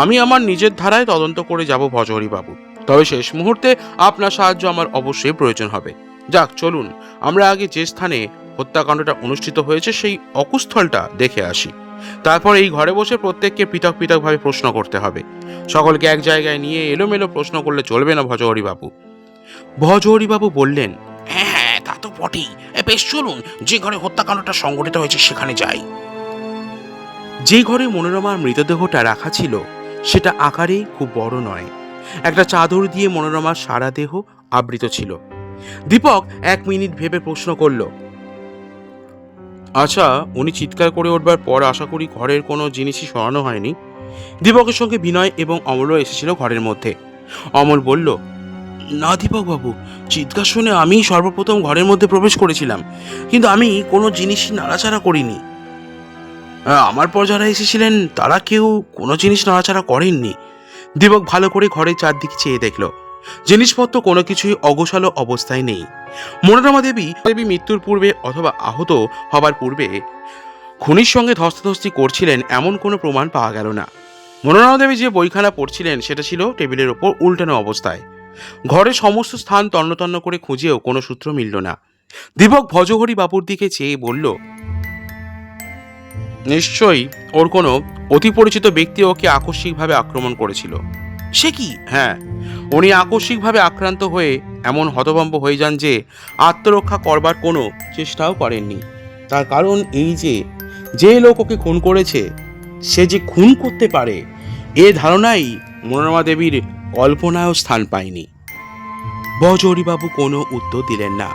আমি আমার নিজের ধারায় তদন্ত করে যাব ভজহরিবাবু, তবে শেষ মুহূর্তে আপনার সাহায্য আমার অবশ্যই প্রয়োজন হবে। যাক, চলুন আমরা আগে যে স্থানে হত্যাকাণ্ডটা অনুষ্ঠিত হয়েছে সেই অকুস্থলটা দেখে আসি। তারপর এই ঘরে বসে প্রত্যেককে পৃথক পৃথকভাবে প্রশ্ন করতে হবে। সকলকে এক জায়গায় নিয়ে এলোমেলো প্রশ্ন করলে চলবে না ভজহরিবাবু। ভজহরিবাবু বললেন, হ্যাঁ হ্যাঁ, তা তো বটেই। বেশ, চলুন যে ঘরে হত্যাকাণ্ডটা সংঘটিত হয়েছে সেখানে যাই। যে ঘরে মনোরমার মৃতদেহটা রাখা ছিল সেটা আকারে খুব বড় নয়। একটা চাদর দিয়ে মনোরমার সারা দেহ আবৃত ছিল। দীপক 1 মিনিট ভেবে প্রশ্ন করল, আচ্ছা, উনি চিৎকার করে উঠবার পর আশা করি ঘরের কোনো জিনিসই সরানো হয়নি? দীপকের সঙ্গে বিনয় এবং অমলও এসেছিল ঘরের মধ্যে। অমল বলল, না দীপকবাবু, চিৎকার শুনে আমি সর্বপ্রথম ঘরের মধ্যে প্রবেশ করেছিলাম, কিন্তু আমি কোনো জিনিসই নাড়াচাড়া করিনি। আমার পর যারা এসেছিলেন তারা কেউ কোনো জিনিস নাড়াচাড়া করেননি। দীপক ভালো করে ঘরের চারদিকে চেয়ে দেখল। জিনিসপত্র কোনো কিছুই অগোছালো অবস্থায় নেই। মনোরমা দেবী মৃত্যুর পূর্বে অথবা আহত হবার পূর্বে খুনির সঙ্গে ধস্তাধস্তি করছিলেন এমন কোনো প্রমাণ পাওয়া গেল না। মনোরমা দেবী যে বইখানা পড়ছিলেন সেটা ছিল টেবিলের ওপর উল্টানো অবস্থায়। ঘরের সমস্ত স্থান তন্ন করে খুঁজেও কোনো সূত্র মিলল না। দীপক ভজহরি বাবুর দিকে চেয়ে বলল, নিশ্চয়ই ওর কোনো অতি পরিচিত ব্যক্তি ওকে আকস্মিকভাবে আক্রমণ করেছিল। সে কি? হ্যাঁ, উনি আকস্মিকভাবে আক্রান্ত হয়ে এমন হতভম্ব হয়ে যান যে আত্মরক্ষা করবার কোনো চেষ্টাও করেননি। তার কারণ এই যে লোক ওকে খুন করেছে সে যে খুন করতে পারে এ ধারণাই মনোরমা দেবীর কল্পনায়ও স্থান পায়নি। ভজহরিবাবু কোনো উত্তর দিলেন না।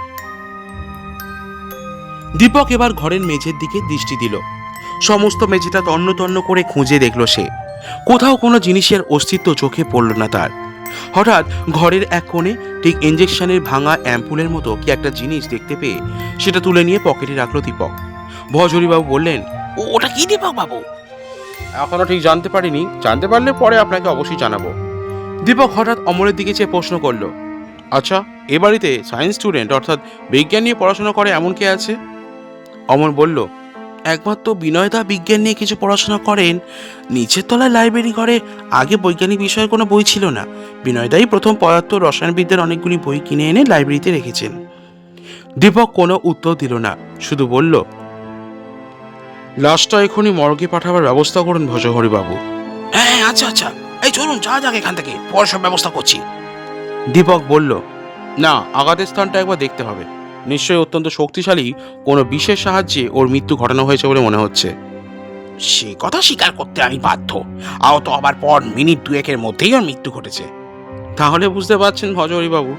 দীপক এবার ঘরের মেঝের দিকে দৃষ্টি দিল। সমস্ত মেঝেটা তন্ন করে খুঁজে দেখল সে। কোথাও কোনো জিনিসের অস্তিত্ব চোখে পড়ল না তার। হঠাৎ ঘরের এক কোণে ঠিক ইঞ্জেকশনের ভাঙা অ্যাম্পুলের মতো কি একটা জিনিস দেখতে পেয়ে সেটা তুলে নিয়ে পকেটে রাখলো দীপক। ভজহরিবাবু বললেন, ওটা কি দীপক বাবু? এখনো ঠিক জানতে পারিনি, জানতে পারলে পরে আপনাকে অবশ্যই জানাবো। দীপক হঠাৎ অমলের দিকে চেয়ে প্রশ্ন করলো, আচ্ছা, এ বাড়িতে সায়েন্স স্টুডেন্ট অর্থাৎ বিজ্ঞান নিয়ে পড়াশোনা করে এমন কে আছে? অমল বলল, একমাত্র বিনয়দা বিজ্ঞান নিয়ে কিছু পড়াশোনা করেন। নিচের তলায় লাইব্রেরি ঘরে আগে বৈজ্ঞানিক বিষয়ে কোনো বই ছিল না। বিনয়দাই প্রথম পদার্থ রসায়নবিদ্যার অনেকগুলি বই কিনে এনে লাইব্রেরিতে রেখেছেন। দীপক কোনো উত্তর দিল না, শুধু বলল, লাশটা এখনই মর্গে পাঠাবার ব্যবস্থা করুন ভজহরিবাবু। হ্যাঁ, আচ্ছা আচ্ছা, এই চলুন যা যাক এখান থেকে, পরে সব ব্যবস্থা করছি। দীপক বলল, না, আঘাতের স্থানটা একবার দেখতে হবে। নিশ্চয়ই অত্যন্ত শক্তিশালী কোনো বিশেষ সাহায্যে ওর মৃত্যু ঘটানো হয়েছে বলে মনে হচ্ছে। সে কথা স্বীকার করতে আমি বাধ্য। আহত হবার পর মিনিট দুয়েকের মধ্যেই ওর মৃত্যু ঘটেছে। তাহলে বুঝতে পারছেন ভজহরিবাবু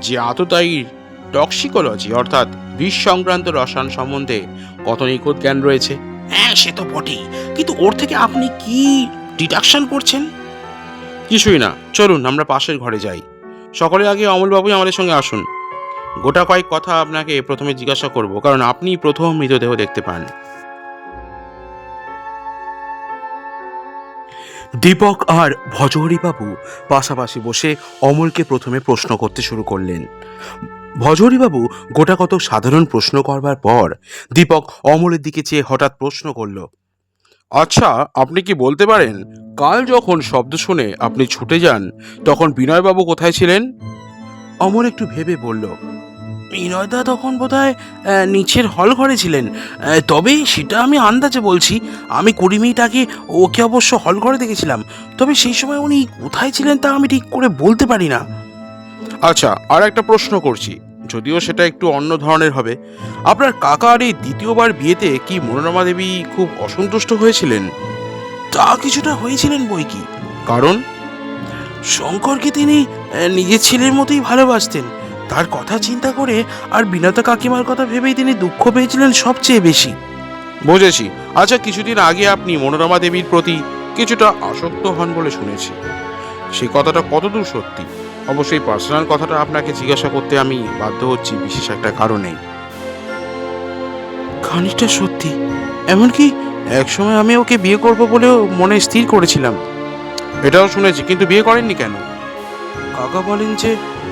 যে আততায়ীর টক্সিকোলজি অর্থাৎ বিষ সংক্রান্ত রসায়ন সম্বন্ধে কত নিখুঁত জ্ঞান রয়েছে। হ্যাঁ, সে তো বটেই, কিন্তু ওর থেকে আপনি কি ডিডাকশন করছেন? কিছুই না, চলুন আমরা পাশের ঘরে যাই। সকলের আগে অমলবাবুই আমাদের সঙ্গে আসুন। গোটা কয়েক কথা আপনাকে প্রথমে জিজ্ঞাসা করব, কারণ আপনি প্রথম মৃতদেহ দেখতে পান। দীপক আর ভজহরিবাবু পাশাপাশি বসে অমলকে প্রথমে প্রশ্ন করতে শুরু করলেন। ভজহরিবাবু গোটা কত সাধারণ প্রশ্ন করবার পর দীপক অমলের দিকে চেয়ে হঠাৎ প্রশ্ন করল, আচ্ছা, আপনি কি বলতে পারেন কাল যখন শব্দ শুনে আপনি ছুটে যান তখন বিনয়বাবু কোথায় ছিলেন? অমল একটু ভেবে বলল, বিনয়দা তখন বোধহয় নিচের হল ঘরে ছিলেন। তবে সেটা আমি আন্দাজে বলছি। আমি 20 মিনিট আগে ওকে অবশ্য হল ঘরে দেখেছিলাম। তবে সেই সময় উনি কোথায় ছিলেন তা আমি ঠিক করে বলতে পারি না। আচ্ছা, আর একটা প্রশ্ন করছি, যদিও সেটা একটু অন্য ধরনের হবে। আপনার কাকার এই দ্বিতীয়বার বিয়েতে কি মনোরমা দেবী খুব অসন্তুষ্ট হয়েছিলেন? তা কিছুটা হয়েছিলেন বই কি। কারণ? শঙ্করকে তিনি নিজের ছেলের মতোই ভালোবাসতেন। তার কথা চিন্তা করে আর বিনতা কাকিমার কথা ভেবেই তিনি দুঃখ পেয়েছিলেন সবচেয়ে বেশি। বুঝেছি। আচ্ছা, কিছুদিন আগে আপনি মনোরমা দেবীর প্রতি কিছুটা আসক্ত হন বলে শুনেছি। সেই কথাটা কতদূর সত্যি? অবশ্যই পার্সোনাল কথাটা আপনাকে জিজ্ঞাসা করতে আমি বাধ্য হচ্ছি বিশেষ একটা কারণেই। খানিকটা সত্যি। এমনকি একসময় আমি ওকে বিয়ে করব বলেও মনে স্থির করেছিলাম। এটাও শুনেছি, কিন্তু বিয়ে করেননি কেন? কাকা বলেন যে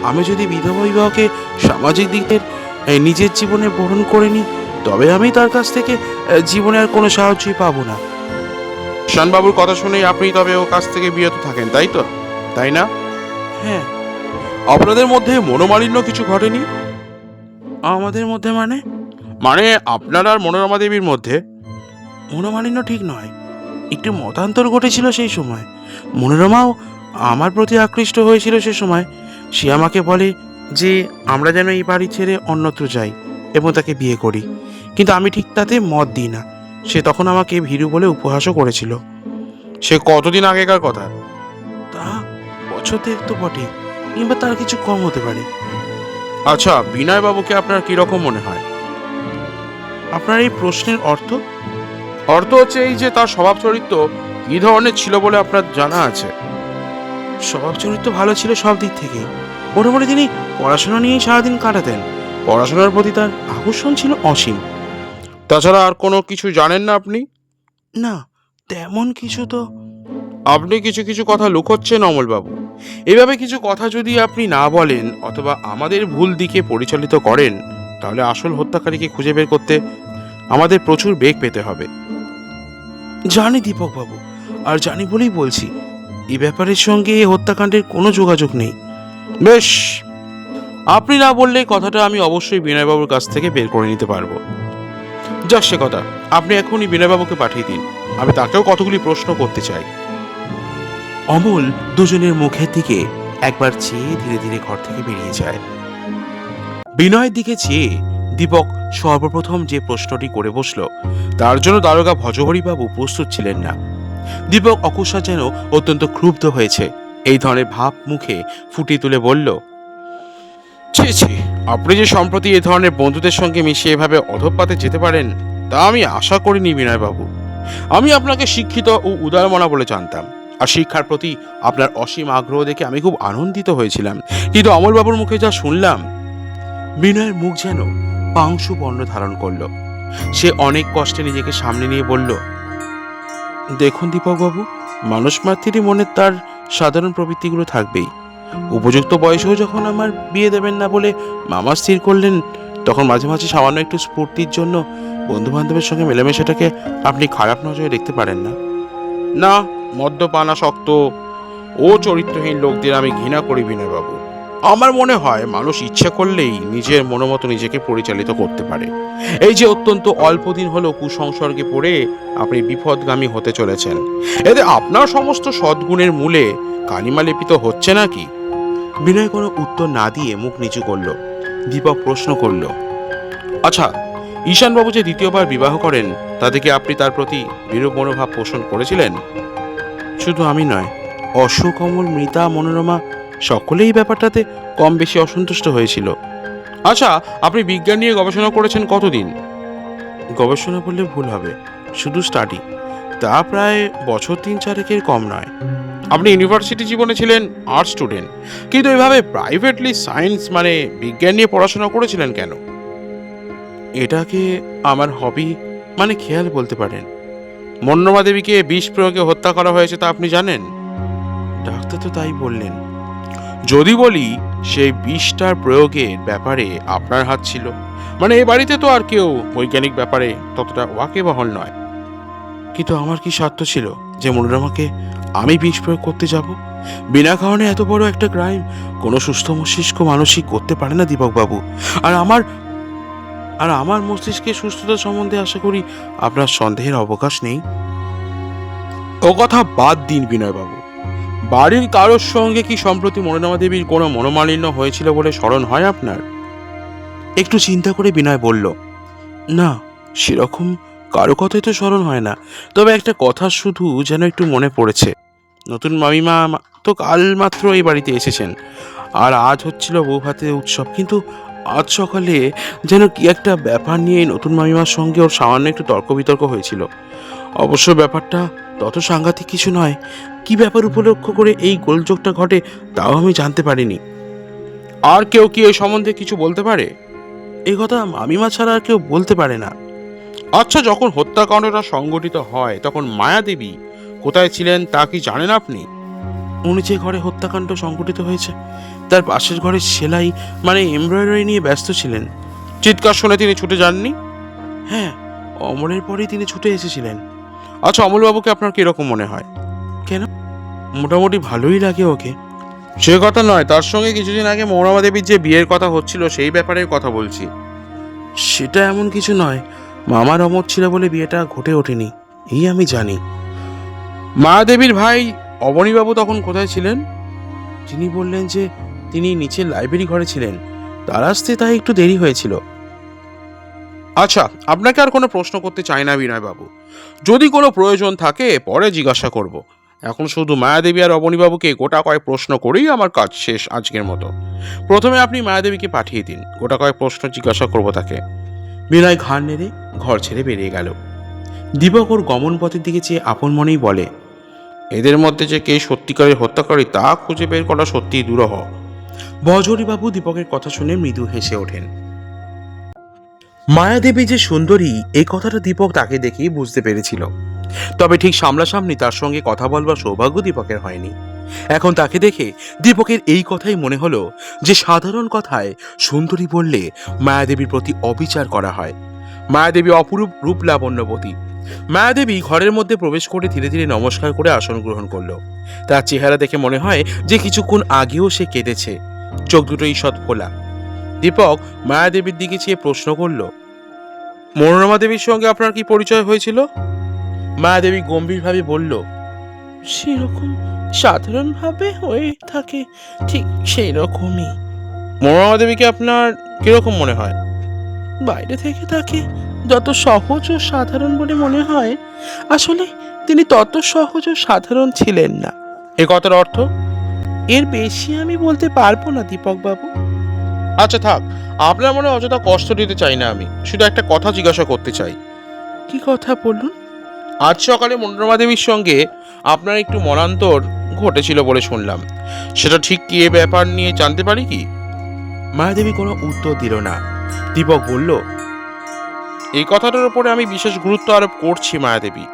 আমি যদি বিধবা বিবাহকে সামাজিক দিকের নিজের জীবনে বরণ করে নিই তবে আমি তার কাছ থেকে জীবনে আর কোনো সাহায্যই পাবো না। শানবাবুর কথা শুনেই আপনি তবে ওর কাছ থেকে বিরত থাকেন, তাই তো? তাই না? হ্যাঁ। আপনাদের মধ্যে মনোমালিন্য কিছু ঘটেনি? আমাদের মধ্যে মানে আপনার আর মনোরমা দেবীর মধ্যে? মনোমালিন্য ঠিক নয়, একটু মতান্তর ঘটেছিল সেই সময়। মনোরমাও আমার প্রতি আকৃষ্ট হয়েছিল সে সময়। সে আমাকে বলে যে আমরা যেন এই বাড়ি ছেড়ে অন্যত্র যাই এবং তাকে বিয়ে করি, কিন্তু আমি ঠিক তাতে মত দিই না। সে তখন আমাকে ভীরু বলে উপহাসও করেছিল। সে কতদিন আগেকার কথা? তা বছর দেড় তো বটে, কিংবা তার কিছু কম হতে পারে। আচ্ছা, বিনয় বাবুকে আপনার কিরকম মনে হয়? আপনার এই প্রশ্নের অর্থ? অর্থ হচ্ছে এই যে তার স্বভাব চরিত্র কি ধরনের ছিল বলে আপনার জানা আছে? স্বভাব চরিত্র ভালো ছিল সব দিক থেকে। মোটামুটি তিনি পড়াশোনা নিয়েই সারাদিন কাটাতেন। পড়াশোনার প্রতি তার আকর্ষণ ছিল অসীম। তাছাড়া আর কোনো কিছু জানেন না আপনি? না, তেমন কিছু তো। আপনি কিছু কিছু কথা লুকোচ্ছেন অমলবাবু। এভাবে কিছু কথা যদি আপনি না বলেন অথবা আমাদের ভুল দিকে পরিচালিত করেন, তাহলে আসল হত্যাকারীকে খুঁজে বের করতে আমাদের প্রচুর বেগ পেতে হবে। জানি দীপক বাবু, আর জানি বলেই বলছি, এই ব্যাপারের সঙ্গে এই হত্যাকাণ্ডের কোনো যোগাযোগ নেই। বেশ, আপনি না বললে কথাটা আমি অবশ্যই বিনয়বাবুর কাছ থেকে বের করে নিতে পারবো। যাক সে কথা, আপনি এখনই বিনয়বাবুকে পাঠিয়ে দিন, আমি তাকেও কতগুলি প্রশ্ন করতে চাই। অমল দুজনের মুখের দিকে একবার চেয়ে ধীরে ধীরে ঘর থেকে বেরিয়ে যায়। বিনয়ের দিকে চেয়ে দীপক সর্বপ্রথম যে প্রশ্নটি করে বসল, তার জন্য দারোগা ভজহরিবাবু প্রস্তুত ছিলেন না। দীপক অকুশা যেন অত্যন্ত ক্ষুব্ধ হয়েছে, এই ধরনের ভাব মুখে ফুটিয়ে তুলে বলল, ছি ছি, আপনি যে সম্প্রতি এ ধরনের বন্ধুদের সঙ্গে মিশিয়ে এভাবে অধঃপাতে যেতে পারেন তা আমি আশা করিনি বিনয়বাবু। আমি আপনাকে শিক্ষিত ও উদারমনা বলে জানতাম, আর শিক্ষার প্রতি আপনার অসীম আগ্রহ দেখে আমি খুব আনন্দিত হয়েছিলাম, কিন্তু অমলবাবুর মুখে যা শুনলাম। বিনয়ের মুখ যেন পাংশু বর্ণ ধারণ করল। সে অনেক কষ্টে নিজেকে সামনে নিয়ে বলল, দেখুন দীপকবাবু, মানুষ মাতৃরই মনে তার সাধারণ প্রবৃত্তিগুলো থাকবেই। উপযুক্ত বয়সেও যখন আমার বিয়ে দেবেন না বলে মামা স্থির করলেন, তখন মাঝে মাঝে সামান্য একটু স্ফূর্তির জন্য বন্ধু বান্ধবের সঙ্গে মেলামেশাটাকে আপনি খারাপ নজরে দেখতে পারেন না? না, মদ্যপানাসক্ত ও চরিত্রহীন লোকদের আমি ঘৃণা করি বিনয়বাবু। আমার মনে হয় মানুষ ইচ্ছা করলেই নিজের মনোমতো নিজেকে পরিচালিত করতে পারে। এই যে অত্যন্ত অল্প দিন হলো কুসংসর্গে পড়ে আপনি বিপদগামী হতে চলেছেন, এতে আপনার সমস্ত সদ্গুণের মূলে কালিমা লেপিত হচ্ছে নাকি? বিনয় কোনো উত্তর না দিয়ে মুখ নিচু করল। দীপক প্রশ্ন করল, আচ্ছা, ঈশানবাবু যে দ্বিতীয়বার বিবাহ করেন, তাদেরকে আপনি তার প্রতি বিরূপ মনোভাব পোষণ করেছিলেন? শুধু আমি নয়, অশোক, অমল, মৃতা, মনোরমা সকলেই ব্যাপারটাতে কম বেশি অসন্তুষ্ট হয়েছিল। আচ্ছা, আপনি বিজ্ঞান নিয়ে গবেষণা করেছেন কতদিন? গবেষণা বললে ভুল হবে, শুধু স্টাডি। তা প্রায় বছর 3-4 কম নয়। আপনি ইউনিভার্সিটি জীবনে ছিলেন আর্টস স্টুডেন্ট, কিন্তু এভাবে প্রাইভেটলি সায়েন্স মানে বিজ্ঞান নিয়ে পড়াশোনা করেছিলেন কেন? এটাকে আমার হবি মানে খেয়াল বলতে পারেন। মনোরমা দেবীকে বিষ প্রয়োগে হত্যা করা হয়েছে তা আপনি জানেন? ডাক্তার তো তাই বললেন। যদি বলি সেই বিষটার প্রয়োগের ব্যাপারে আপনার হাত ছিল, মানে এ বাড়িতে তো আর কেউ বৈজ্ঞানিক ব্যাপারে ততটা ওয়াকিবহাল নয়। কিন্তু আমার কি স্বার্থ ছিল যে মনোরমাকে আমি বিষ প্রয়োগ করতে যাব? বিনা কারণে এত বড় একটা ক্রাইম কোনো সুস্থ মস্তিষ্ক মানসিক করতে পারে না দীপকবাবু। আর আমার মস্তিষ্কের সুস্থতা সম্বন্ধে আশা করি আপনার সন্দেহের অবকাশ নেই। ও কথা বাদ দিন বিনয়বাবু, বাড়ির কারোর সঙ্গে কি সম্প্রতি মনোরমা দেবীর কোনো মনোমালিন্য হয়েছিল বলে স্মরণ হয় আপনার? একটু চিন্তা করে বিনয় বলল, না, সেরকম কারো কথাই তো স্মরণ হয় না। তবে একটা কথা শুধু যেন একটু মনে পড়েছে। নতুন মামিমা তো কাল মাত্র এই বাড়িতে এসেছেন, আর আজ হচ্ছিল বউ ভাতে উৎসব, কিন্তু আজ সকালে যেন কি একটা ব্যাপার নিয়ে নতুন মামিমার সঙ্গে ওর সামান্য একটু তর্ক বিতর্ক হয়েছিল। অবশ্য ব্যাপারটা তত সাংঘাতিক কিছু নয়। কি ব্যাপার উপলক্ষ করে এই গোলযোগটা ঘটে তাও আমি জানতে পারিনি। আর কেউ কি এই সম্বন্ধে কিছু বলতে পারে? এ কথা মামিমা ছাড়া আর কেউ বলতে পারে না। আচ্ছা, যখন হত্যাকাণ্ডটা সংঘটিত হয় তখন মায়া দেবী কোথায় ছিলেন তা কি জানেন আপনি? উনি যে ঘরে হত্যাকাণ্ড সংঘটিত হয়েছে তার পাশের ঘরে সেলাই মানে এমব্রয়ডারি নিয়ে ব্যস্ত ছিলেন। চিৎকার শুনে তিনি ছুটে যাননি? হ্যাঁ, অমলের পরেই তিনি ছুটে এসেছিলেন। আচ্ছা, অমলবাবুকে আপনার কিরকম মনে হয়? কেন? মোটামুটি ভালোই লাগে ওকে। সে কথা নয়, তার সঙ্গে কিছুদিন আগে মনোরমা দেবীর যে বিয়ের কথা হচ্ছিল সেই ব্যাপারে কথা বলছি। সেটা এমন কিছু নয়, মামার অমত ছিল বলে বিয়েটা ঘটে ওঠেনি, এই আমি জানি। মায়াদেবীর ভাই অবনীবাবু তখন কোথায় ছিলেন? তিনি বললেন যে তিনি নিচের লাইব্রেরি ঘরে ছিলেন, তার আসতে তাই একটু দেরি হয়েছিল। আচ্ছা, আপনাকে আর কোনো প্রশ্ন করতে চাই না বিনয়বাবু, যদি কোনো প্রয়োজন থাকে পরে জিজ্ঞাসা করব। এখন শুধু মায়াদেবী আর অবনীবাবুকে গোটা কয়েক প্রশ্ন করেই আমার কাজ শেষ আজকের মতো। প্রথমে আপনি মায়াদেবীকে পাঠিয়ে দিন, গোটা কয়েক প্রশ্ন জিজ্ঞাসা করব তাকে। বিনয় ঘাড় নেড়ে ঘর ছেড়ে বেরিয়ে গেল। দীপক ওর গমন পথের দিকে চেয়ে আপন মনেই বলে, এদের মধ্যে যে কে সত্যিকারের হত্যাকারী তা খুঁজে বের করা সত্যিই দুরূহ। ভজহরিবাবু দীপকের কথা শুনে মৃদু হেসে ওঠেন। মায়াদেবী যে সুন্দরী এই কথাটা দীপক তাকে দেখেই বুঝতে পেরেছিল, তবে ঠিক সামনাসামনি তার সঙ্গে কথা বলবার সৌভাগ্য দীপকের হয়নি। এখন তাকে দেখে দীপকের এই কথাই মনে হলো যে সাধারণ কথায় সুন্দরী বললে মায়াদেবীর প্রতি অবিচার করা হয়। মায়াদেবী অপরূপ রূপ লাবণ্যবতী। মায়াদেবী ঘরের মধ্যে প্রবেশ করে ধীরে ধীরে নমস্কার করে আসন গ্রহণ করলো। তার চেহারা দেখে মনে হয় যে কিছুক্ষণ আগেও সে কেঁদেছে, চোখ দুটো ঈষৎ ফোলা। দীপক মায়াদেবীর দিকে চেয়ে প্রশ্ন করল, মনোরমা দেবীর সঙ্গে আপনার কি পরিচয় হয়েছিল? মায়াদেবী গম্ভীরভাবে বলল, সেরকম সাধারণভাবে হয়ে থাকে, ঠিক সেই রকমই। মনোরমা দেবীকে আপনার কিরকম মনে হয়? বাইরে থেকে তাকে যত সহজ ও সাধারণ বলে মনে হয়, আসলে তিনি তত সহজ ও সাধারণ ছিলেন না। এ কথার অর্থ? এর বেশি আমি বলতে পারবো না দীপক বাবু। আচ্ছা থাক, আপনার মনে অযথা কষ্ট দিতে চাই না, আমি শুধু একটা কথা জিজ্ঞাসা করতে চাই। কি কথা বলুন? আজ সকালে মনোরমা দেবীর সঙ্গে আপনার একটু মনান্তর ঘটেছিল বলে শুনলাম, সেটা ঠিক কি? এ ব্যাপার নিয়ে জানতে পারি কি? মায়াদেবী কোনো উত্তর দিল না। দীপক বলল, এই কথাটার উপরে আমি বিশেষ গুরুত্ব আরোপ করছি মায়াদেবী।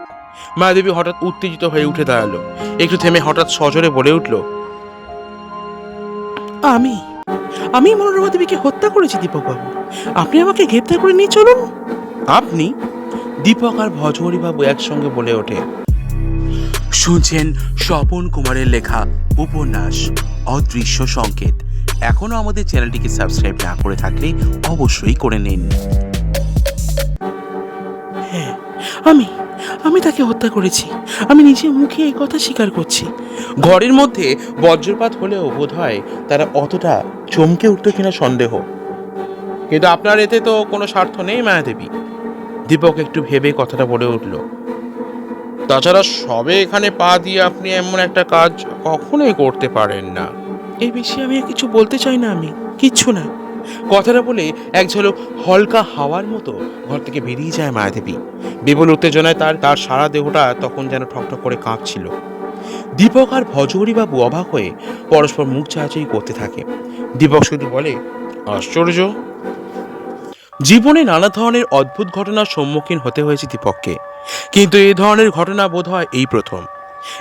মায়াদেবী হঠাৎ উত্তেজিত হয়ে উঠে দাঁড়ালো, একটু থেমে হঠাৎ সজোরে বলে উঠল, আমি আমি মনোরমা দেবীকে হত্যা করেছি দীপক বাবু। আপনি আমাকে গ্রেপ্তার করে নিয়ে চলুন। আপনি? দীপক আর ভজহরি বাবু একসঙ্গে বলে ওঠে। শুনছেন স্বপন কুমারের লেখা উপন্যাস অদৃশ্য সংকেত। এখনো আমাদের চ্যানেলটিকে সাবস্ক্রাইব না করে থাকলে অবশ্যই করে নিন। হ্যাঁ, আমি আমি তাকে হত্যা করেছি। আমি নিজে মুখে এই কথা স্বীকার করছি। ঘরের মধ্যে বজ্রপাত হলেও বোধ হয় তারা অতটা চমকে উঠত কিনা সন্দেহ। কিন্তু আপনার এতে তো কোনো স্বার্থ নেই মায়াদেবী। দীপক একটু ভেবে কথাটা বলে উঠল। তাছাড়া সবে এখানে পা দিয়ে আপনি এমন একটা কাজ কখনোই করতে পারেন না। এর বেশি আমি আর কিছু বলতে চাই না। আমি কিচ্ছু না। কথাটা বলে এক ঝলক হালকা হাওয়ার মতো ঘর থেকে বেরিয়ে যায় মায়াদেবী। বিপুল উত্তেজনায় তার তার সারা দেহটা তখন যেন ঠকঠক করে কাঁপছিল। দীপক আর ভজহরি বাবু অবাক হয়ে পরস্পর মুখ চাচাই করতে থাকে। দীপক শুধু বলে, আশ্চর্য। জীবনে নানা ধরনের অদ্ভুত ঘটনার সম্মুখীন হতে হয়েছে দীপককে, কিন্তু এই ধরনের ঘটনা বোধ হয় এই প্রথম।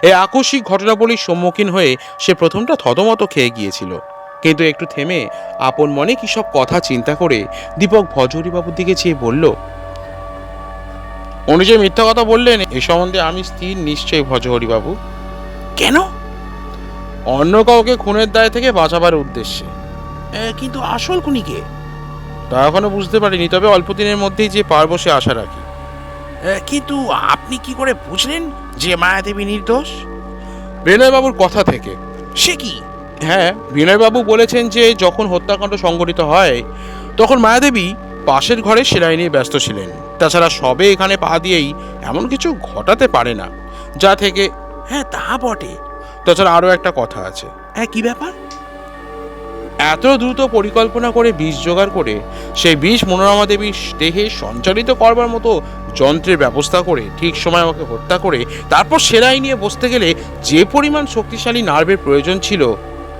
এই আকস্মিক ঘটনাবলীর সম্মুখীন হয়ে সে প্রথমটা থতমত খেয়ে গিয়েছিল, কিন্তু একটু থেমে আপন মনে কি সব কথা চিন্তা করে দীপক ভজহরি বাবুর দিকে চেয়ে বলল, উনি যে মিথ্যা কথা বললেন এ সম্বন্ধে আমি স্থির নিশ্চয়ই ভজহরি বাবু। কেন? অন্য কাউকে খুনের দায় থেকে বাঁচাবার উদ্দেশ্যে। কিন্তু আসল খুনিকে? তা এখনো বুঝতে পারিনি, তবে অল্প দিনের মধ্যেই যে পারবো সে আশা রাখি। কিন্তু আপনি কি করে বুঝলেন যে মায়াদেবী নির্দোষ? বিনয়বাবুর কথা থেকে। সে কি? হ্যাঁ, বিনয়বাবু বলেছেন যে যখন হত্যাকাণ্ড সংঘটিত হয় তখন মায়াদেবী পাশের ঘরে সেলাই নিয়ে ব্যস্ত ছিলেন। তাছাড়া সবে এখানে পা দিয়েই এমন কিছু ঘটাতে পারে না যা থেকে। হ্যাঁ, তা বটে। তাছাড়া আরও একটা কথা আছে। কি ব্যাপার? এত দ্রুত পরিকল্পনা করে বিষ জোগাড় করে সেই বিষ মনোরমা দেবীর দেহে সঞ্চালিত করবার মতো যন্ত্রের ব্যবস্থা করে ঠিক সময় আমাকে হত্যা করে তারপর সেলাই নিয়ে বসতে গেলে যে পরিমাণ শক্তিশালী নার্ভের প্রয়োজন ছিল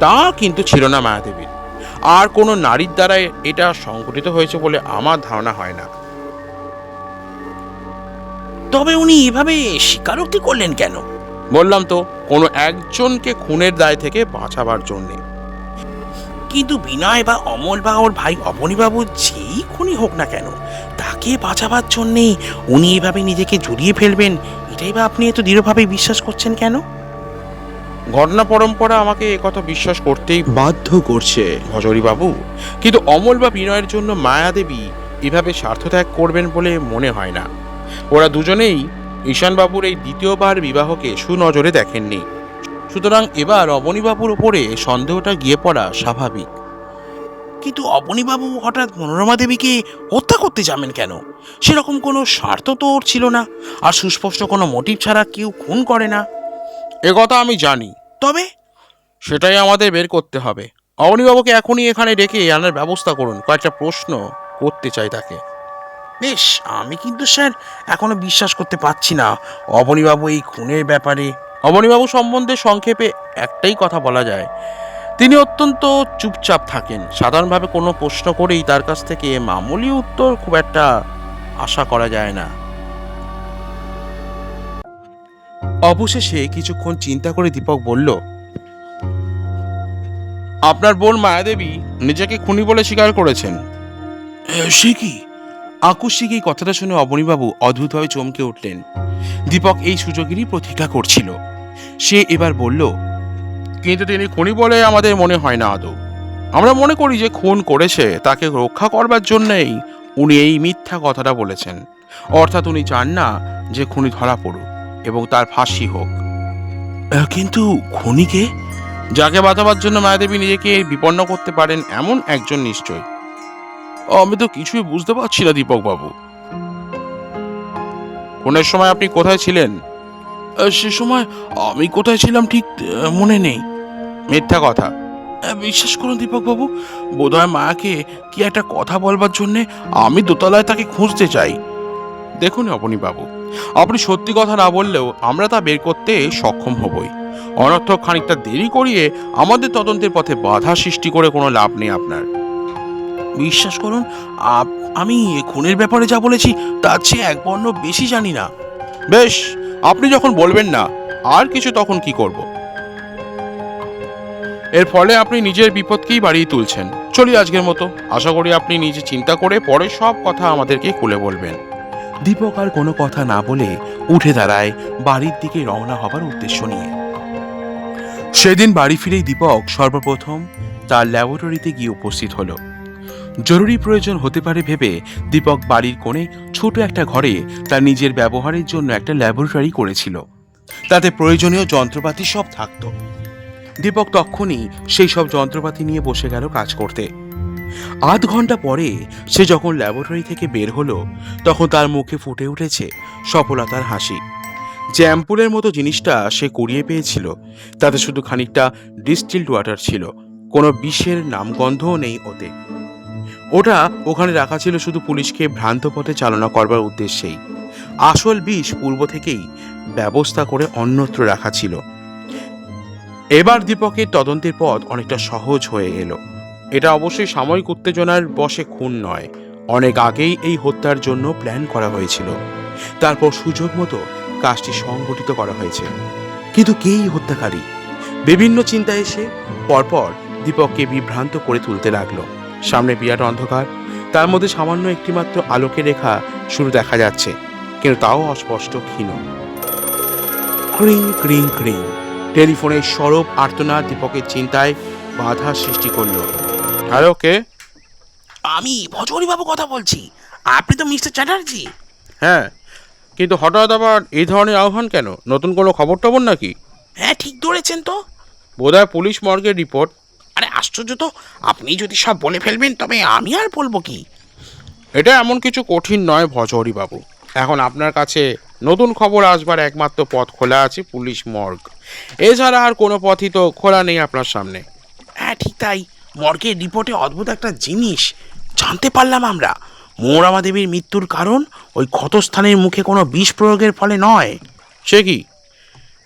তা কিন্তু ছিল না মায়াদেবীর। আর কোনো নারীর দ্বারা এটা সংঘটিত হয়েছে বলে আমার ধারণা হয় না। তবে উনি এভাবে স্বীকারোক্তি করলেন কেন? বললাম তো, কোনো একজনকে খুনের দায় থেকে বাঁচাবার জন্যে। কিন্তু বিনয় বা অমল বা ওর ভাই অবনীবাবু যেই খুনি হোক না কেন, তাকে বাঁচাবার জন্যে উনি এভাবে নিজেকে জড়িয়ে ফেলবেন, এটাই বা আপনি এত দৃঢ়ভাবে বিশ্বাস করছেন কেন? ঘটনা পরম্পরা আমাকে একথা বিশ্বাস করতেই বাধ্য করছে ভজহরি বাবু, কিন্তু অমল বা বিনয়ের জন্য মায়াদেবী এভাবে স্বার্থত্যাগ করবেন বলে মনে হয় না। ওরা দুজনেই ঈশানবাবুর এই দ্বিতীয়বার বিবাহকে সুনজরে দেখেননি, সুতরাং এবার অবনীবাবুর উপরে সন্দেহটা গিয়ে পড়া স্বাভাবিক। কিন্তু অবনীবাবু হঠাৎ মনোরমা দেবীকে হত্যা করতে যাবেন কেন? সেরকম কোনো স্বার্থ তো ওর ছিল না, আর সুস্পষ্ট কোনো মোটিভ ছাড়া কেউ খুন করে না। এ কথা আমি জানি, তবে সেটাই আমাদের বের করতে হবে। অবনীবাবুকে এখনই এখানে ডেকে আনার ব্যবস্থা করুন, কয়েকটা প্রশ্ন করতে চাই তাকে। বেশ, আমি কিন্তু স্যার এখনো বিশ্বাস করতে পারছি না অবনীবাবু এই খুনের ব্যাপারে। অবনীবাবু সম্বন্ধে সংক্ষেপে একটাই কথা বলা যায় তিনি অত্যন্ত চুপচাপ থাকেন। সাধারণভাবে কোনো প্রশ্ন করেই তার কাছ থেকে মামুলি উত্তর খুব একটা আশা করা যায় না। অবশেষে কিছুক্ষণ চিন্তা করে দীপক বলল, আপনার বোন মায়াদেবী নিজেকে খুনি বলে স্বীকার করেছেন। সে কি? আকস্মিক এই কথাটা শুনে অবনীবাবু অদ্ভুতভাবে চমকে উঠলেন। দীপক এই সুযোগেরই প্রতীক্ষা করছিল। সে এবার বলল, কিন্তু তিনি খুনি বলে আমাদের মনে হয় না আদৌ। আমরা মনে করি যে খুন করেছে তাকে রক্ষা করবার জন্যই উনি এই মিথ্যা কথাটা বলেছেন। অর্থাৎ উনি চান না যে খুনি ধরা পড়ুক এবং তার ফাঁসি হোক। কিন্তু খুনিকে? যাকে বাঁচাবার জন্য মায়াদেবী নিজেকে বিপন্ন করতে পারেন এমন একজন নিশ্চয়। আমি তো কিছুই বুঝতে পারছি না দীপক বাবু। খুনের সময় আপনি কোথায় ছিলেন? সে সময় আমি কোথায় ছিলাম ঠিক মনে নেই। মিথ্যা কথা। বিশ্বাস করুন দীপক বাবু, বোধহয় মায়াকে কি একটা কথা বলবার জন্যে আমি দোতলায় তাকে খুঁজতে চাই। দেখুন অবনীবাবু, আপনি সত্যি কথা না বললেও আমরা তা বের করতে সক্ষম হবই। অনর্থক খানিকটা দেরি করিয়ে আমাদের তদন্তের পথে বাধা সৃষ্টি করে কোনো লাভ নেই আপনার। বিশ্বাস করুন, আমি খুনের ব্যাপারে যা বলেছি তার চেয়ে এক বর্ণ বেশি জানি না। বেশ, আপনি যখন বলবেন না আর কিছু তখন কি করব? এর ফলে আপনি নিজের বিপদকেই বাড়িয়ে তুলছেন। চলি আজকের মতো। আশা করি আপনি নিজে চিন্তা করে পরে সব কথা আমাদেরকে খুলে বলবেন। দীপক আর কোনো কথা না বলে উঠে দাঁড়ায় বাড়ির দিকে রওনা হবার উদ্দেশ্য নিয়ে। সেদিন বাড়ি ফিরেই দীপক সর্বপ্রথম তার ল্যাবরেটরিতে গিয়ে উপস্থিত হলো। জরুরি প্রয়োজন হতে পারে ভেবে দীপক বাড়ির কোণে ছোট একটা ঘরে তার নিজের ব্যবহারের জন্য একটা ল্যাবরেটরি করেছিল। তাতে প্রয়োজনীয় যন্ত্রপাতি সব থাকতো। দীপক তক্ষুনি সেই সব যন্ত্রপাতি নিয়ে বসে গেল কাজ করতে। আধ ঘন্টা পরে সে যখন ল্যাবরেটরি থেকে বের হলো, তখন তার মুখে ফুটে উঠেছে সফলতার হাসি। যে অ্যাম্পুলের মতো জিনিসটা সে কুড়িয়ে পেয়েছিল তাতে শুধু খানিকটা ডিস্টিলড ওয়াটার ছিল, কোনো বিষের নামগন্ধও নেই ওতে। ওটা ওখানে রাখা ছিল শুধু পুলিশকে ভ্রান্ত পথে চালনা করবার উদ্দেশ্যেই। আসল বিষ পূর্ব থেকেই ব্যবস্থা করে অন্যত্র রাখা ছিল। এবার দীপকের তদন্তের পথ অনেকটা সহজ হয়ে এলো। এটা অবশ্যই সাময়িক উত্তেজনার বশে খুন নয়, অনেক আগেই এই হত্যার জন্য প্ল্যান করা হয়েছিল। তারপর সুযোগ মতো কাজটি সংগঠিত করা হয়েছে। কিন্তু কেই হত্যাকারী? বিভিন্ন চিন্তা এসে পরপর দীপককে বিভ্রান্ত করে তুলতে লাগলো। সামনে বিরাট অন্ধকার, তার মধ্যে সামান্য একটিমাত্র আলোকের রেখা শুরু দেখা যাচ্ছে, কিন্তু তাও অস্পষ্ট, ক্ষীণ। ক্রিং ক্রিং ক্রিং টেলিফোনের সরব আর্তনাদ দীপকের চিন্তায় বাধা সৃষ্টি করলো। হ্যালো, কে? আমি ভজহরিবাবু কথা বলছি। আপনি তো মিস্টার চ্যাটার্জি? হ্যাঁ, কিন্তু হঠাৎ আবার এই ধরনের আহ্বান কেন? নতুন কোনো খবর টবর নাকি? হ্যাঁ, ঠিক ধরেছেন তো। বোধহয় পুলিশ মর্গের রিপোর্ট। আরে আশ্চর্য তো, আপনি যদি সব বলে ফেলবেন তবে আমি আর বলবো কি? এটা এমন কিছু কঠিন নয় ভজহরি বাবু। এখন আপনার কাছে নতুন খবর আসবার একমাত্র পথ খোলা আছে পুলিশ মর্গ। এছাড়া আর কোনো পথই তো খোলা নেই আপনার সামনে। হ্যাঁ ঠিক তাই, মর্গের রিপোর্টে অদ্ভুত একটা জিনিস জানতে পারলাম আমরা। মৌরমা দেবীর মৃত্যুর কারণ ওই ক্ষতস্থানের মুখে কোনো বিষ প্রয়োগের ফলে নয়। সে কি?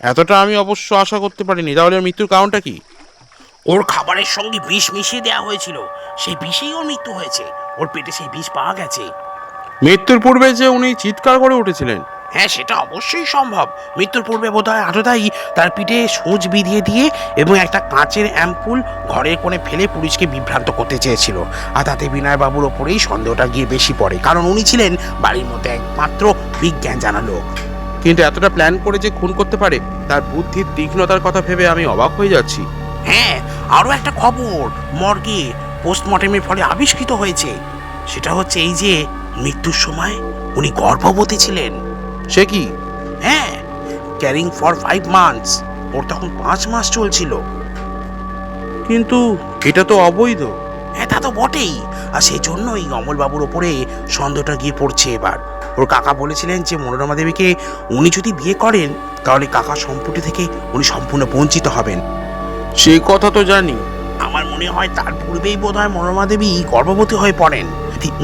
এতটা আমি অবশ্য আশা করতে পারিনি। তাহলে ওর মৃত্যুর কারণটা কি? ওর খাবারের সঙ্গে বিষ মিশিয়ে দেওয়া হয়েছিল, সেই বিষেই ওর মৃত্যু হয়েছে। ওর পেটে সেই বিষ পাওয়া গেছে। মৃত্যুর পূর্বে যে উনি চিৎকার করে উঠেছিলেন। হ্যাঁ, সেটা অবশ্যই সম্ভব। মৃত্যুর পূর্বে বোধহয় আততায়ী তার পিঠে সূচ বিধিয়ে দিয়ে এবং একটা কাঁচের অ্যাম্পুল ঘরের কোণে ফেলে পুলিশকে বিভ্রান্ত করতে চেয়েছিল। আর তাতে বিনয়বাবুর ওপরেই সন্দেহটা গিয়ে বেশি পড়ে, কারণ উনি ছিলেন বাড়ির মধ্যে একমাত্র বিজ্ঞান জানা লোক। কিন্তু এতটা প্ল্যান করে যে খুন করতে পারে তার বুদ্ধির তীক্ষ্ণতার কথা ভেবে আমি অবাক হয়ে যাচ্ছি। হ্যাঁ, আরও একটা খবর মর্গে পোস্টমর্টেমের ফলে আবিষ্কৃত হয়েছে। সেটা হচ্ছে এই যে মৃত্যুর সময় উনি গর্ভবতী ছিলেন। সে কি? হ্যাঁ, ক্যারিং ফর 5 মান্থস। ওর তখন 5 মাস চলছিল। কিন্তু এটা তো অবৈধ। হ্যাঁ, তা তো বটেই। আর সেই জন্যই অমলবাবুর ওপরে সন্দেহটা গিয়ে পড়ছে এবার। ওর কাকা বলেছিলেন যে মনোরমা দেবীকে উনি যদি বিয়ে করেন তাহলে কাকার সম্পত্তি থেকে উনি সম্পূর্ণ বঞ্চিত হবেন। সেই কথা তো জানি। আমার মনে হয় তার পূর্বেই বোধহয় মনোরমা দেবী গর্ভবতী হয়ে পড়েন।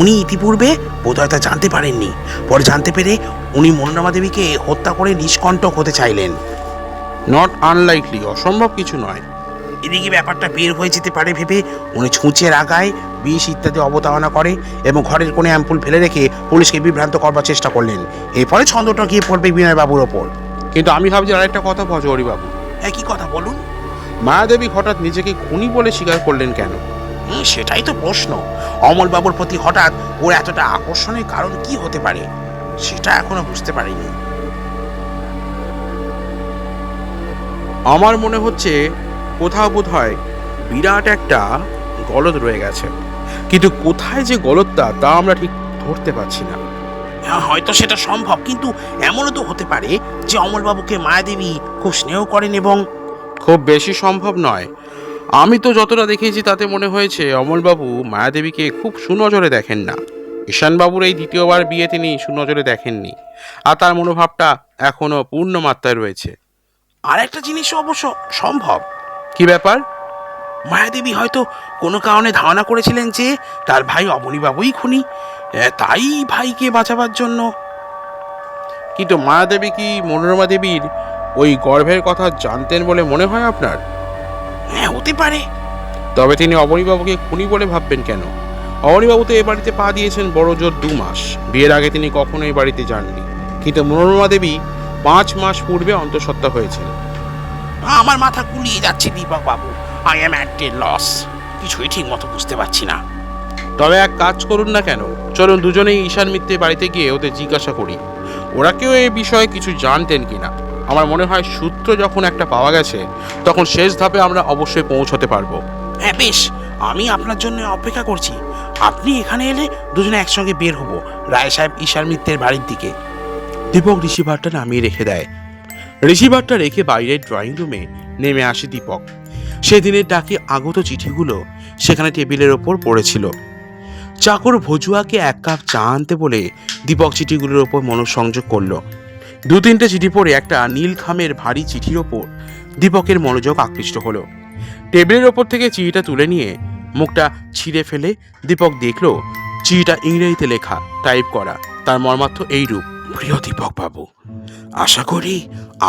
উনি ইতিপূর্বে বোধহয় তা জানতে পারেননি। পরে জানতে পেরে উনি মনোরমা দেবীকে হত্যা করে নিষ্কণ্টক হতে চাইলেন। নট আনলাইকলি, অসম্ভব কিছু নয়। এদিকে ব্যাপারটা বের হয়ে যেতে পারে ভেবে উনি ছুঁচের আগায় বিষ ইত্যাদি অবতারণা করে এবং ঘরের কোণে অ্যাম্পুল ফেলে রেখে পুলিশকে বিভ্রান্ত করবার চেষ্টা করলেন। এরপরে ছন্দটা গিয়ে পড়বে বিনয়বাবুর ওপর। কিন্তু আমি ভাবছি আরেকটা কথা ভজহরি বাবু, একই কথা বলুন। মায়াদেবী হঠাৎ নিজেকে খুনি বলে স্বীকার করলেন কেন? সেটাই তো প্রশ্ন। অমলবাবুর প্রতি হঠাৎ ওর এতটা আকর্ষণের কারণ কি হতে পারে সেটা এখনো বুঝতে পারিনি। আমার মনে হচ্ছে কোথাও বোধ হয় বিরাট একটা গলদ রয়ে গেছে, কিন্তু কোথায় যে গলদটা তা আমরা ঠিক ধরতে পারছি না। হয়তো সেটা সম্ভব, কিন্তু এমনও তো হতে পারে যে অমলবাবুকে মায়াদেবী খুব স্নেহ করেন এবং খুব বেশি সম্ভব নয়। আমি তো যতটা দেখেছি তাতে মনে হয়েছে অমলবাবু মায়াদেবীকে খুব সুনজরে দেখেন না। ঈশানবাবুর এই দ্বিতীয়বার বিয়ে তিনি সুনজরে দেখেননি, আর তার মনোভাবটা এখনো পূর্ণ মাত্রায় রয়েছে। আর একটা জিনিস অবশ্য সম্ভব। কি ব্যাপার? মায়াদেবী হয়তো কোনো কারণে ধারণা করেছিলেন যে তার ভাই অবনীবাবুই খুনি, তাই ভাইকে বাঁচাবার জন্য। কিন্তু মায়াদেবী কি মনোরমা দেবীর ওই গর্ভের কথা জানতেন বলে মনে হয় আপনার? হ্যাঁ, হতে পারে। তবে তিনি অবনীবাবুকে খুনি বলে ভাববেন কেন? অবনীবাবু তো এ বাড়িতে পা দিয়েছেন বড় জোর 2 মাস। বিয়ের আগে তিনি কখনো এই বাড়িতে যাননি, কিন্তু মনোরমা দেবী 5 মাস পূর্বে অন্তঃসত্ত্বা হয়েছেন। আমার মাথা গুলিয়ে যাচ্ছে Deepak babu. I am at a loss. কিছুই ঠিক মতো বুঝতে পারছি না। তবে এক কাজ করুন না কেন, চলুন দুজনেই ঈশান মিত্রের বাড়িতে গিয়ে ওদের জিজ্ঞাসা করি ওরা কেউ এই বিষয়ে কিছু জানতেন কিনা। আমার মনে হয় সূত্র যখন একটা পাওয়া গেছে তখন শেষ ধাপে আমরা অবশ্যই পৌঁছতে পারবো। হ্যাঁ বেশ, আমি আপনার জন্য অপেক্ষা করছি। আপনি এখানে এলে দুজনে একসঙ্গে বের হব রায় সাহেব ঈশান মিত্রের বাড়ির দিকে। দীপক রিসিভারটা নামিয়ে রেখে দেয়। রিসিভারটা রেখে বাইরের ড্রয়িং রুমে নেমে আসে দীপক। সেদিনের ডাকে আগত চিঠিগুলো সেখানে টেবিলের ওপর পড়েছিল। চাকর ভজুয়াকে 1 কাপ চা আনতে বলে দীপক চিঠিগুলোর ওপর মনোসংযোগ করলো। 2-3টে চিঠি পড়ে একটা নীল খামের ভারী চিঠির ওপর দীপকের মনোযোগ আকৃষ্ট হলো। টেবিলের ওপর থেকে চিঠিটা তুলে নিয়ে মুখটা ছিঁড়ে ফেলে দীপক দেখলো চিঠিটা ইংরেজিতে লেখা, টাইপ করা। তার মর্মার্থ এইরূপ: প্রিয় দীপক বাবু, আশা করি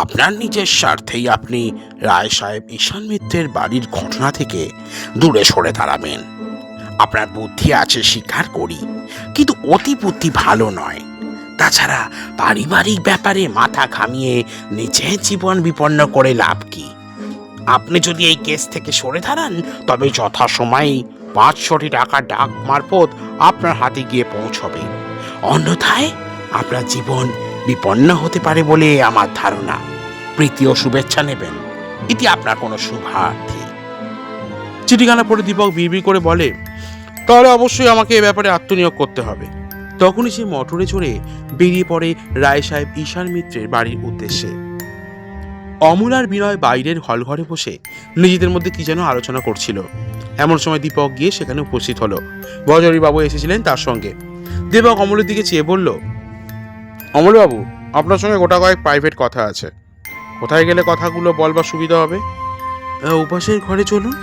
আপনার নিজের স্বার্থেই আপনি রায় সাহেব ঈশান মিত্রের বাড়ির ঘটনা থেকে দূরে সরে দাঁড়াবেন। আপনার বুদ্ধি আছে স্বীকার করি, কিন্তু অতি বুদ্ধি ভালো নয়। তাছাড়া পারিবারিক ব্যাপারে মাথা ঘামিয়ে নিজের জীবন বিপন্ন করে লাভ কি? আপনি যদি এই কেস থেকে সরে দাঁড়ান তবে যথাসময়ে 500টি টাকা ডাক মারফত আপনার হাতে গিয়ে পৌঁছবে। অন্যথায় আপনার জীবন বিপন্ন হতে পারে বলে আমার ধারণা। প্রীতি ও শুভেচ্ছা নেবেন। এটি আপনার কোনো শুভার্থী। চিঠিখানা পড়ে দীপক বিড়বিড় করে বলে, তাহলে অবশ্যই আমাকে এ ব্যাপারে আত্মনিয়োগ করতে হবে। তখনই সে মোটরে চড়ে বেরিয়ে পড়ে রায় সাহেব ঈশান মিত্রের বাড়ির উদ্দেশ্যে। অমল আর বিনয় বাইরের হলঘরে বসে নিজেদের মধ্যে কি যেন আলোচনা করছিল। এমন সময় দীপক গিয়ে সেখানে উপস্থিত হলো। ভজহরি বাবু এসেছিলেন তার সঙ্গে। দীপক অমলের দিকে চেয়ে বলল, অমলবাবু, আপনার সঙ্গে গোটা কয়েক প্রাইভেট কথা আছে। কোথায় গেলে কথাগুলো বলবার সুবিধা হবে? উপাসের ঘরে চলুন।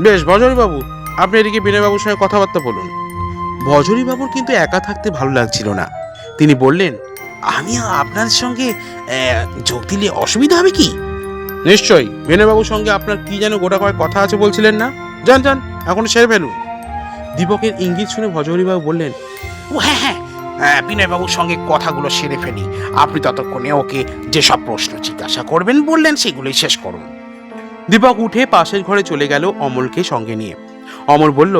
বেশ ভজহরি বাবু, আপনি এদিকে বিনয়বাবুর সঙ্গে কথাবার্তা বলুন। ভজহরি বাবুর কিন্তু একা থাকতে ভালো লাগছিল না। তিনি বললেন, আমি আপনার সঙ্গে যোগ দিলে অসুবিধা হবে কি? নিশ্চয়ই, বিনয়বাবুর সঙ্গে আপনার কি যেন গোটা কয়েক কথা আছে বলছিলেন না? যান যান, এখন সেরে ফেলুন। দীপকের ইঙ্গিত শুনে ভজহরি বাবু বললেন, ও হ্যাঁ হ্যাঁ, বিনয়বাবুর সঙ্গে কথাগুলো সেরে ফেলি। আপনি ততক্ষণে ওকে যেসব প্রশ্ন জিজ্ঞাসা করবেন বললেন সেগুলোই শেষ করুন। দীপক উঠে পাশের ঘরে চলে গেল অমলকে সঙ্গে নিয়ে। অমল বলল,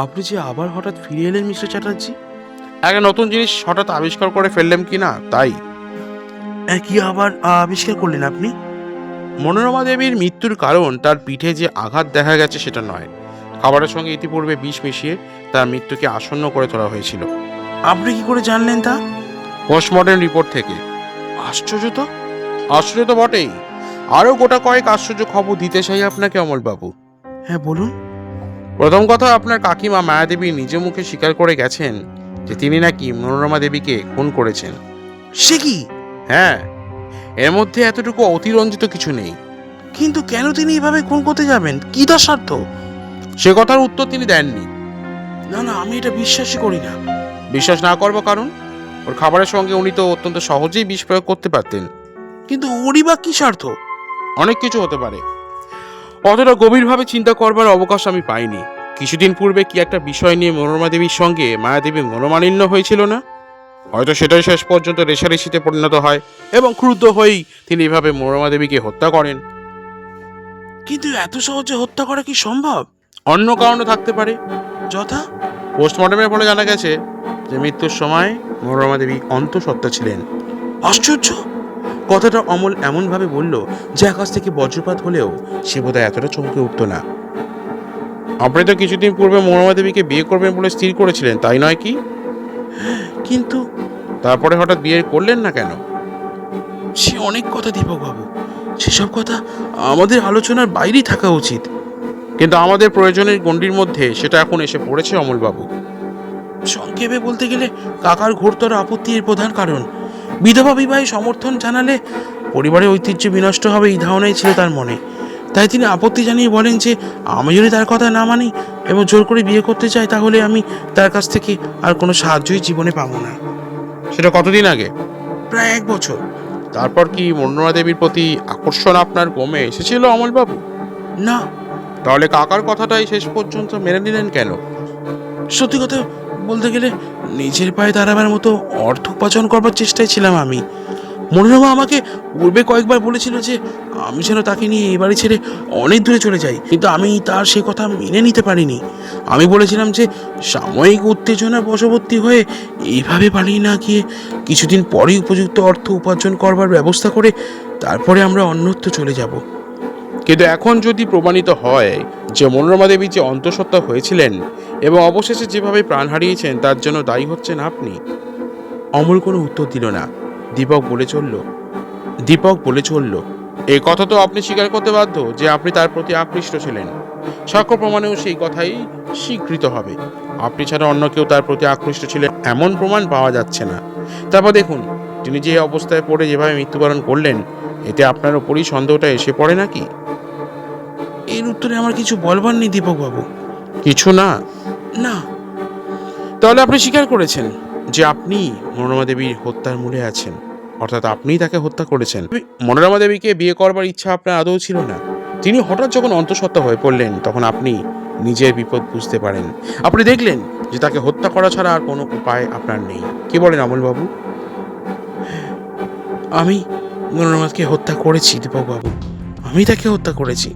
আপনি যে আবার হঠাৎ ফিরে এলেন মিস্টার চ্যাটার্জি? একটা নতুন জিনিস হঠাৎ আবিষ্কার করে ফেললাম কি না, তাই। কি আবার আবিষ্কার করলেন আপনি? মনোরমা দেবীর মৃত্যুর কারণ তার পিঠে যে আঘাত দেখা গেছে সেটা নয়। খাবারের সঙ্গে ইতিপূর্বে বিষ মিশিয়ে তার মৃত্যুকে আসন্ন করে তোলা হয়েছিল। আপনি কি করে জানলেন তা? পোস্টমর্টেম রিপোর্ট থেকে। আশ্চর্য তো। আশ্চর্য তো বটেই, আরও গোটা কয়েক আশ্চর্য খবর দিতে চাই আপনাকে অমলবাবু। হ্যাঁ বলুন। প্রথম কথা, আপনার কাকিমা মায়াদেবী নিজ মুখে স্বীকার করে গেছেন যে তিনি নাকি মনোরমা দেবীকে খুন করেছেন। সে কি? হ্যাঁ, এর মধ্যে এতটুকু অতিরঞ্জিত কিছু নেই। কিন্তু কেন তিনি এভাবে খুন করতে যাবেন? কি তার স্বার্থ? সে কথার উত্তর তিনি দেননি। না না, আমি এটা বিশ্বাসই করি না। বিশ্বাস না করবো কারণ? ওর খাবারের সঙ্গে উনি তো অত্যন্ত সহজেই বিষ প্রয়োগ করতে পারতেন। কিন্তু ওরই বা কি স্বার্থ? অনেক কিছু হতে পারে। অতটা গভীরভাবে চিন্তা করবার অবকাশ আমি পাইনি। কিছুদিন পূর্বে কি একটা বিষয় নিয়ে মনোরমা দেবীর সঙ্গে মায়াদেবীর মনোমালিন্য হয়েছিল না? হয়তো সেটাই শেষ পর্যন্ত রেষারেষিতে পরিণত হয় এবং ক্রুদ্ধ হয়েই তিনি এভাবে মনোরমা দেবীকে হত্যা করেন। কিন্তু এত সহজে হত্যা করা কি সম্ভব? অন্য কারণও থাকতে পারে। যথা? পোস্টমর্টমের ফলে জানা গেছে যে মৃত্যুর সময় মনোরমা দেবী অন্তঃসত্ত্বা ছিলেন। আশ্চর্য! কথাটা অমল এমনভাবে বলল যে আকাশ থেকে বজ্রপাত হলেও সে বোধহয় এতটা চমকে উঠত না। আপনি তো কিছুদিন পূর্বে মনোরমা দেবীকে বিয়ে করবেন বলে স্থির করেছিলেন, তাই নয় কি? কিন্তু তারপরে হঠাৎ বিয়ে করলেন না কেন? সে অনেক কথা দীপকবাবু, সেসব কথা আমাদের আলোচনার বাইরেই থাকা উচিত। কিন্তু আমাদের প্রয়োজনের গণ্ডির মধ্যে সেটা এখন এসে পড়েছে অমলবাবু। সংক্ষেপে বলতে গেলে কাকার ঘোরতর আপত্তি এর প্রধান কারণ। বিধবা বিবাহে সমর্থন জানালে পরিবারের ঐতিহ্য বিনষ্ট হবে এই ধারণাই ছিল তার মনে। তাই তিনি আপত্তি জানিয়ে বলেন যে আমি যদি তার কথা না মানি এবং জোর করে বিয়ে করতে চাই তাহলে আমি তার কাছ থেকে আর কোনো সাহায্যই জীবনে পাবো না। সেটা কতদিন আগে? প্রায় 1 বছর। তারপর কি মনোরমা দেবীর প্রতি আকর্ষণ আপনার কমে এসেছিল অমলবাবু? না, তাহলে কাকার কথাটাই শেষ পর্যন্ত মেনে নিলেন কেন? সত্যি কথা বলতে গেলে নিজের পায়ে দাঁড়াবার মতো অর্থ উপার্জন করবার চেষ্টায় ছিলাম আমি। মনোরমা আমাকে পূর্বে কয়েকবার বলেছিল যে আমি যেন তাকে নিয়ে এই বাড়ি ছেড়ে অনেক দূরে চলে যাই, কিন্তু আমি তার সে কথা মেনে নিতে পারিনি। আমি বলেছিলাম যে সাময়িক উত্তেজনা বশবর্তী হয়ে এইভাবে পালিয়ে না গিয়ে কিছুদিন পরেই উপযুক্ত অর্থ উপার্জন করবার ব্যবস্থা করে তারপরে আমরা অন্যত্র চলে যাব। কিন্তু এখন যদি প্রমাণিত হয় যে মনোরমা দেবী যে অন্তঃসত্ত্বা হয়েছিলেন এবং অবশেষে যেভাবে প্রাণ হারিয়েছেন তার জন্য দায়ী হচ্ছেন আপনি। অমল কোনো উত্তর দিল না। দীপক বলে চলল, এই কথা তো আপনি স্বীকার করতে বাধ্য যে আপনি তার প্রতি আকৃষ্ট ছিলেন। সাক্ষ্য প্রমাণেও সেই কথাই স্বীকৃত হবে। আপনি ছাড়া অন্য কেউ তার প্রতি আকৃষ্ট ছিলেন এমন প্রমাণ পাওয়া যাচ্ছে না। তারপর দেখুন তিনি যে অবস্থায় পড়ে যেভাবে মৃত্যুবরণ করলেন, এতে আপনার ওপরই সন্দেহটা এসে পড়ে নাকি? এর উত্তরে আমার কিছু বলবার নেই দীপকবাবু। কিছু না? না। তাহলে আপনি স্বীকার করেছেন যে আপনি মনোরমা দেবীর হত্যার মূলে আছেন, অর্থাৎ আপনিই তাকে হত্যা করেছেন। মনোরমা দেবীকে বিয়ে করবার ইচ্ছা আপনার আদৌ ছিল না। তিনি হঠাৎ যখন অন্তঃসত্ত্বা হয়ে পড়লেন তখন আপনি নিজের বিপদ বুঝতে পারেন। আপনি দেখলেন যে তাকে হত্যা করা ছাড়া আর কোনো উপায় আপনার নেই। কি বলেন অমলবাবু? আমি মনোরমাকে হত্যা করেছি দীপকবাবু, আমি তাকে হত্যা করেছি।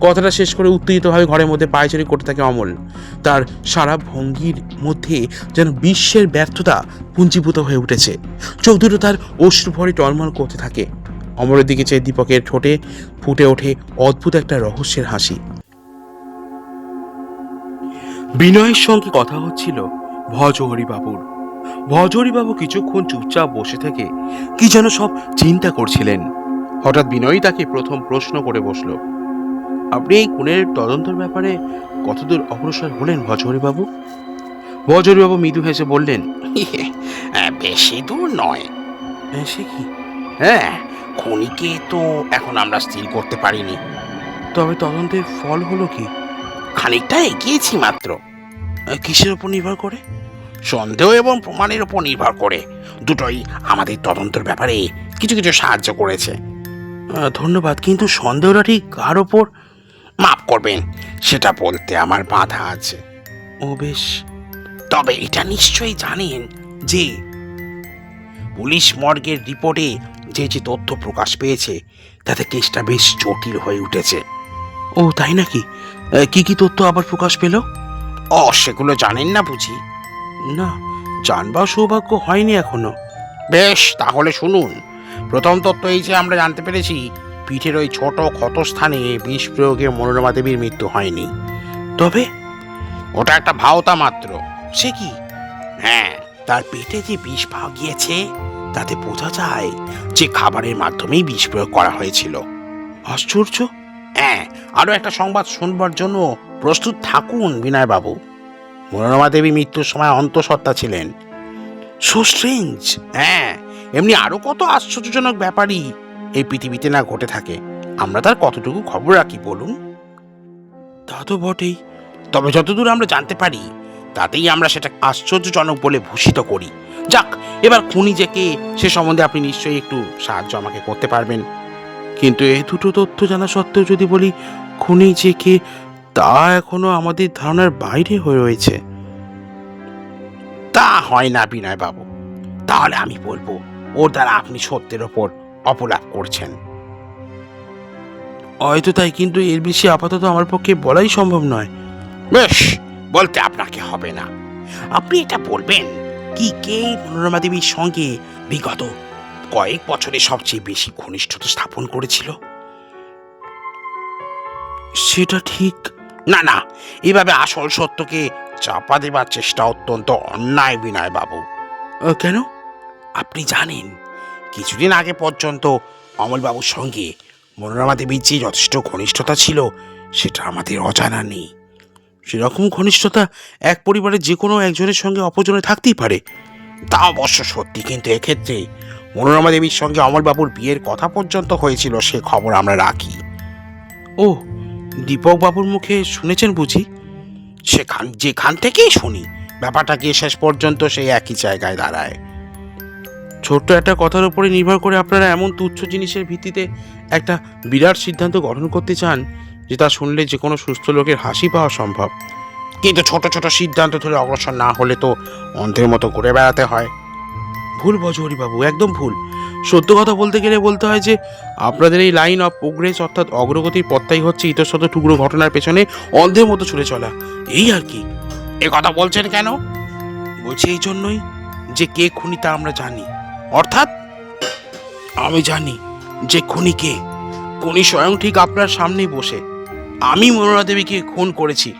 কথাটা শেষ করে উত্তেজিতভাবে ঘরের মধ্যে পায়চারি করতে থাকে অমল। তার সারা ভঙ্গির মধ্যে যেন বিশ্বের ব্যর্থতা পুঞ্জীভূত হয়ে উঠেছে। চোখ দুটো তার অশ্রু ভরে টলমল করতে থাকে। অমলের দিকে চেয়ে দীপকের ঠোঁটে ফুটে ওঠে অদ্ভুত একটা রহস্যের হাসি। বিনয়ের সঙ্গে কথা হচ্ছিল ভজহরিবাবুর। ভজহরিবাবু কিছুক্ষণ চুপচাপ বসে থেকে কি যেন সব চিন্তা করছিলেন। হঠাৎ বিনয় তাকে প্রথম প্রশ্ন করে বসল, আপনি এই খুনের তদন্তের ব্যাপারে কতদূর অগ্রসর হলেন ভজহরিবাবু? ভজহরিবাবু মৃদু হেসে বললেন, বেশি দূর নয়। সে কি? হ্যাঁ, খুনিকে তো এখন আমরা স্থির করতে পারিনি। তবে তদন্তের ফল হলো কি? খানিকটা এগিয়েছি মাত্র। কিসের উপর নির্ভর করে? সন্দেহ এবং প্রমাণের উপর নির্ভর করে। দুটোই আমাদের তদন্তের ব্যাপারে কিছু কিছু সাহায্য করেছে। ধন্যবাদ, কিন্তু সন্দেহটা ঠিক কার ওপর? মাফ করবেন, সেটা বলতে আমার বাধা আছে। ও বেশ। তবে এটা নিশ্চয়ই জানেন যে পুলিশ মর্গের রিপোর্টে যে যে তথ্য প্রকাশ পেয়েছে তাতে কেসটা বেশ জটিল হয়ে উঠেছে। ও তাই নাকি? কি কি তথ্য আবার প্রকাশ পেল? সেগুলো জানেন না বুঝি? না, জানবার সৌভাগ্য হয়নি এখনো। বেশ, তাহলে শুনুন। প্রথম তথ্য এই যে আমরা জানতে পেরেছি পিঠের ওই ছোট ক্ষতস্থানে বিষ প্রয়োগে মনোরমা দেবীর মৃত্যু হয়নি। তবে ওটা একটা ভাওতা মাত্র। সে কি? হ্যাঁ, তার পেটে যে বিষ পাওয়া গিয়েছে তাতে বোঝা যায় যে খাবারের মাধ্যমেই বিষ প্রয়োগ করা হয়েছিল। আশ্চর্য। হ্যাঁ, আরো একটা সংবাদ শুনবার জন্য প্রস্তুত থাকুন বিনয়বাবু। মনোরমা দেবী মৃত্যুর সময় অন্তঃসত্ত্বা ছিলেন। So strange. হ্যাঁ, এমনি আরো কত আশ্চর্যজনক ব্যাপারই এই পৃথিবীতে না ঘটে থাকে। আমরা তার কতটুকু খবর রাখি বলুন? তা তো বটেই। তবে যতদূর আমরা জানতে পারি তাতেই আমরা সেটা আশ্চর্যজনক বলে ভূষিত করি। যাক, এবার খুনি যে কে সে সম্বন্ধে আপনি নিশ্চয়ই একটু সাহায্য আমাকে করতে পারবেন। কিন্তু এই দুটো তথ্য জানা সত্ত্বেও যদি বলি খুনি যে কে তা এখনো আমাদের ধারণার বাইরে হয়ে রয়েছে। তা হয় না বিনয় বাবু, তাহলে আমি বলবো ওর দ্বারা আপনি সত্যের ওপর অপলাপ করছেন। হয়তো তাই, কিন্তু এর বেশি আপাতত আমার পক্ষে বলাই সম্ভব নয়। বেশ, বলতে আপনাকে হবে না। আপনি এটা বলবেন কি কে মনোরমা দেবীর সঙ্গে বিগত কয়েক বছরে সবচেয়ে বেশি ঘনিষ্ঠতা স্থাপন করেছিল? সেটা ঠিক। না না, এভাবে আসল সত্যকে চাপা দেবার চেষ্টা অত্যন্ত অন্যায় বিনয় বাবু। কেন? আপনি জানেন কিছুদিন আগে পর্যন্ত অমলবাবুর সঙ্গে মনোরমা দেবীর যে যথেষ্ট ঘনিষ্ঠতা ছিল সেটা আমাদের অজানা নেই। সেরকম ঘনিষ্ঠতা এক পরিবারের যে কোনো একজনের সঙ্গে অপরজনে থাকতেই পারে। তা অবশ্য সত্যি, কিন্তু এক্ষেত্রে মনোরমা দেবীর সঙ্গে অমলবাবুর বিয়ের কথা পর্যন্ত হয়েছিল সে খবর আমরা রাখি। ও, দীপক বাবুর মুখে শুনেছেন বুঝি? যেখান থেকেই শুনি ব্যাপারটা গিয়ে শেষ পর্যন্ত সেই একই জায়গায় দাঁড়ায়। ছোট্ট একটা কথার উপরে নির্ভর করে আপনারা এমন তুচ্ছ জিনিসের ভিত্তিতে একটা বিরাট সিদ্ধান্ত গঠন করতে চান যে তা শুনলে যে কোনো সুস্থ লোকের হাসি পাওয়া সম্ভব। কিন্তু ছোট ছোট সিদ্ধান্ত ধরে অগ্রসর না হলে তো অন্ধের মতো ঘুরে বেড়াতে হয়। ভুল ভজহরি বাবু, একদম ভুল। সত্য কথা বলতে গেলে বলতে হয় যে আপনাদের এই লাইন অফ প্রোগ্রেস অর্থাৎ অগ্রগতির পথটাই হচ্ছে ইতস্তত টুকরো ঘটনার পেছনে অন্ধের মতো ছুটে চলা, এই আর কি। এ কথা বলছেন কেন? বলছি এই জন্যই যে কে খুনি তা আমরা জানি। অর্থাৎ আমি জানি যে খুনি কে। খুনি স্বয়ং ঠিক আপনার সামনেই বসে। আমি মনোরা দেবীকে খুন করেছি।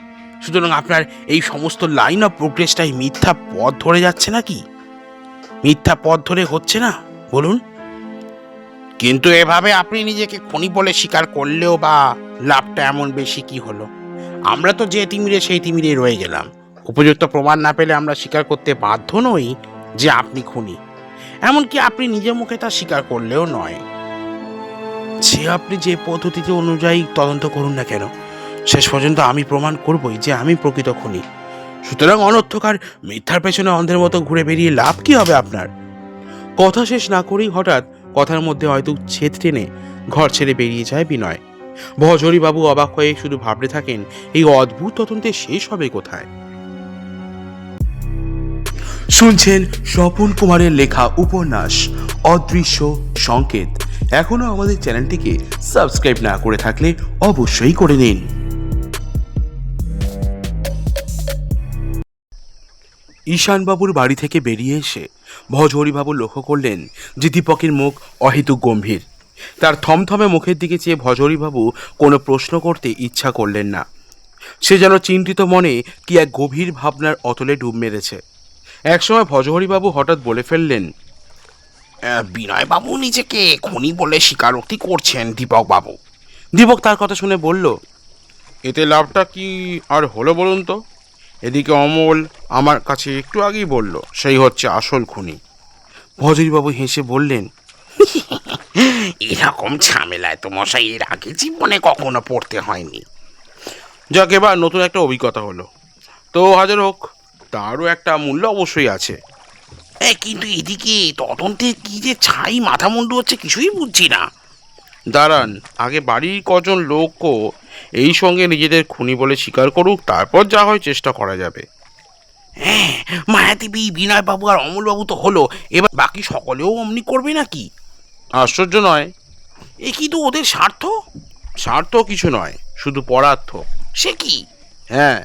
সুতরাং আপনার এই সমস্ত লাইন অফ প্রোগ্রেসটাই মিথ্যা পথ ধরে যাচ্ছে নাকি? মিথ্যা পথ ধরে হচ্ছে না বলুন? কিন্তু এভাবে আপনি নিজেকে খুনি বলে স্বীকার করলেও বা লাভটা এমন বেশি কি হলো? আমরা তো যে তিমিরে সেই তিমিরে রয়ে গেলাম। উপযুক্ত প্রমাণ না পেলে আমরা স্বীকার করতে বাধ্য নই যে আপনি খুনি। এমনকি আপনি নিজের মুখে তা স্বীকার করলেও নয়। সে আপনি যে পদ্ধতিতে অনুযায়ী তদন্ত করুন না কেন, শেষ পর্যন্ত আমি প্রমাণ করবই যে আমি প্রকৃত খুনি। সুতরাং অনর্থকার মিথ্যার পেছনে অন্ধের মতো ঘুরে বেরিয়ে লাভ কি হবে আপনার? কথা শেষ না করেই হঠাৎ কথার মধ্যে হয়তো ছেদ টেনে ঘর ছেড়ে বেরিয়ে যায় বিনয়। ভজহরি বাবু অবাক হয়ে শুধু ভাবতে থাকেন এই অদ্ভুত তদন্তে শেষ হবে কোথায়। শুনছেন স্বপন কুমারের লেখা উপন্যাস অদৃশ্য সংকেত। এখনো আমাদের চ্যানেলটিকে সাবস্ক্রাইব না করে থাকলে অবশ্যই করে নিন। ঈশানবাবুর বাড়ি থেকে বেরিয়ে এসে ভজহরিবাবু লক্ষ্য করলেন যে দীপকের মুখ অহেতুক গম্ভীর। তার থমথমে মুখের দিকে চেয়ে ভজহরিবাবু কোনো প্রশ্ন করতে ইচ্ছা করলেন না। সে যেন চিন্তিত মনে কি এক গভীর ভাবনার অতলে ডুব মেরেছে। একসময় ভজহরিবাবু হঠাৎ বলে ফেললেন, বিনয় বাবু নিজেকে খুনি বলে স্বীকারোক্তি করছেন দীপক বাবু। দীপক তার কথা শুনে বলল, এতে লাভটা কি আর হলো বলুন তো? এদিকে অমল আমার কাছে একটু আগেই বলল সেই হচ্ছে আসল খুনি। ভজহরিবাবু হেসে বললেন, এরকম ঝামেলায় তো মশাই এর আগে জীবনে কখনো পড়তে হয়নি। যাক, এবার নতুন একটা অভিজ্ঞতা হলো। তো হাজার হোক, তারও একটা মূল্য অবশ্যই আছে। কিন্তু এদিকে তদন্তে কি যে ছাই মাথা মুন্ডু হচ্ছে কিছুই বুঝছি না। দাঁড়ান, আগে বাড়ির কজন লোকও এই সঙ্গে নিজেদের খুনি বলে স্বীকার করুক, তারপর যা হয় চেষ্টা করা যাবে। হ্যাঁ, মায়াদেবী, বিনয় বাবু আর অমল বাবু তো হলো, এবার বাকি সকলেও অমনি করবে নাকি? আশ্চর্য নয়। এ কিন্তু ওদের স্বার্থ। স্বার্থ কিছু নয়, শুধু পরার্থ। সে কি? হ্যাঁ,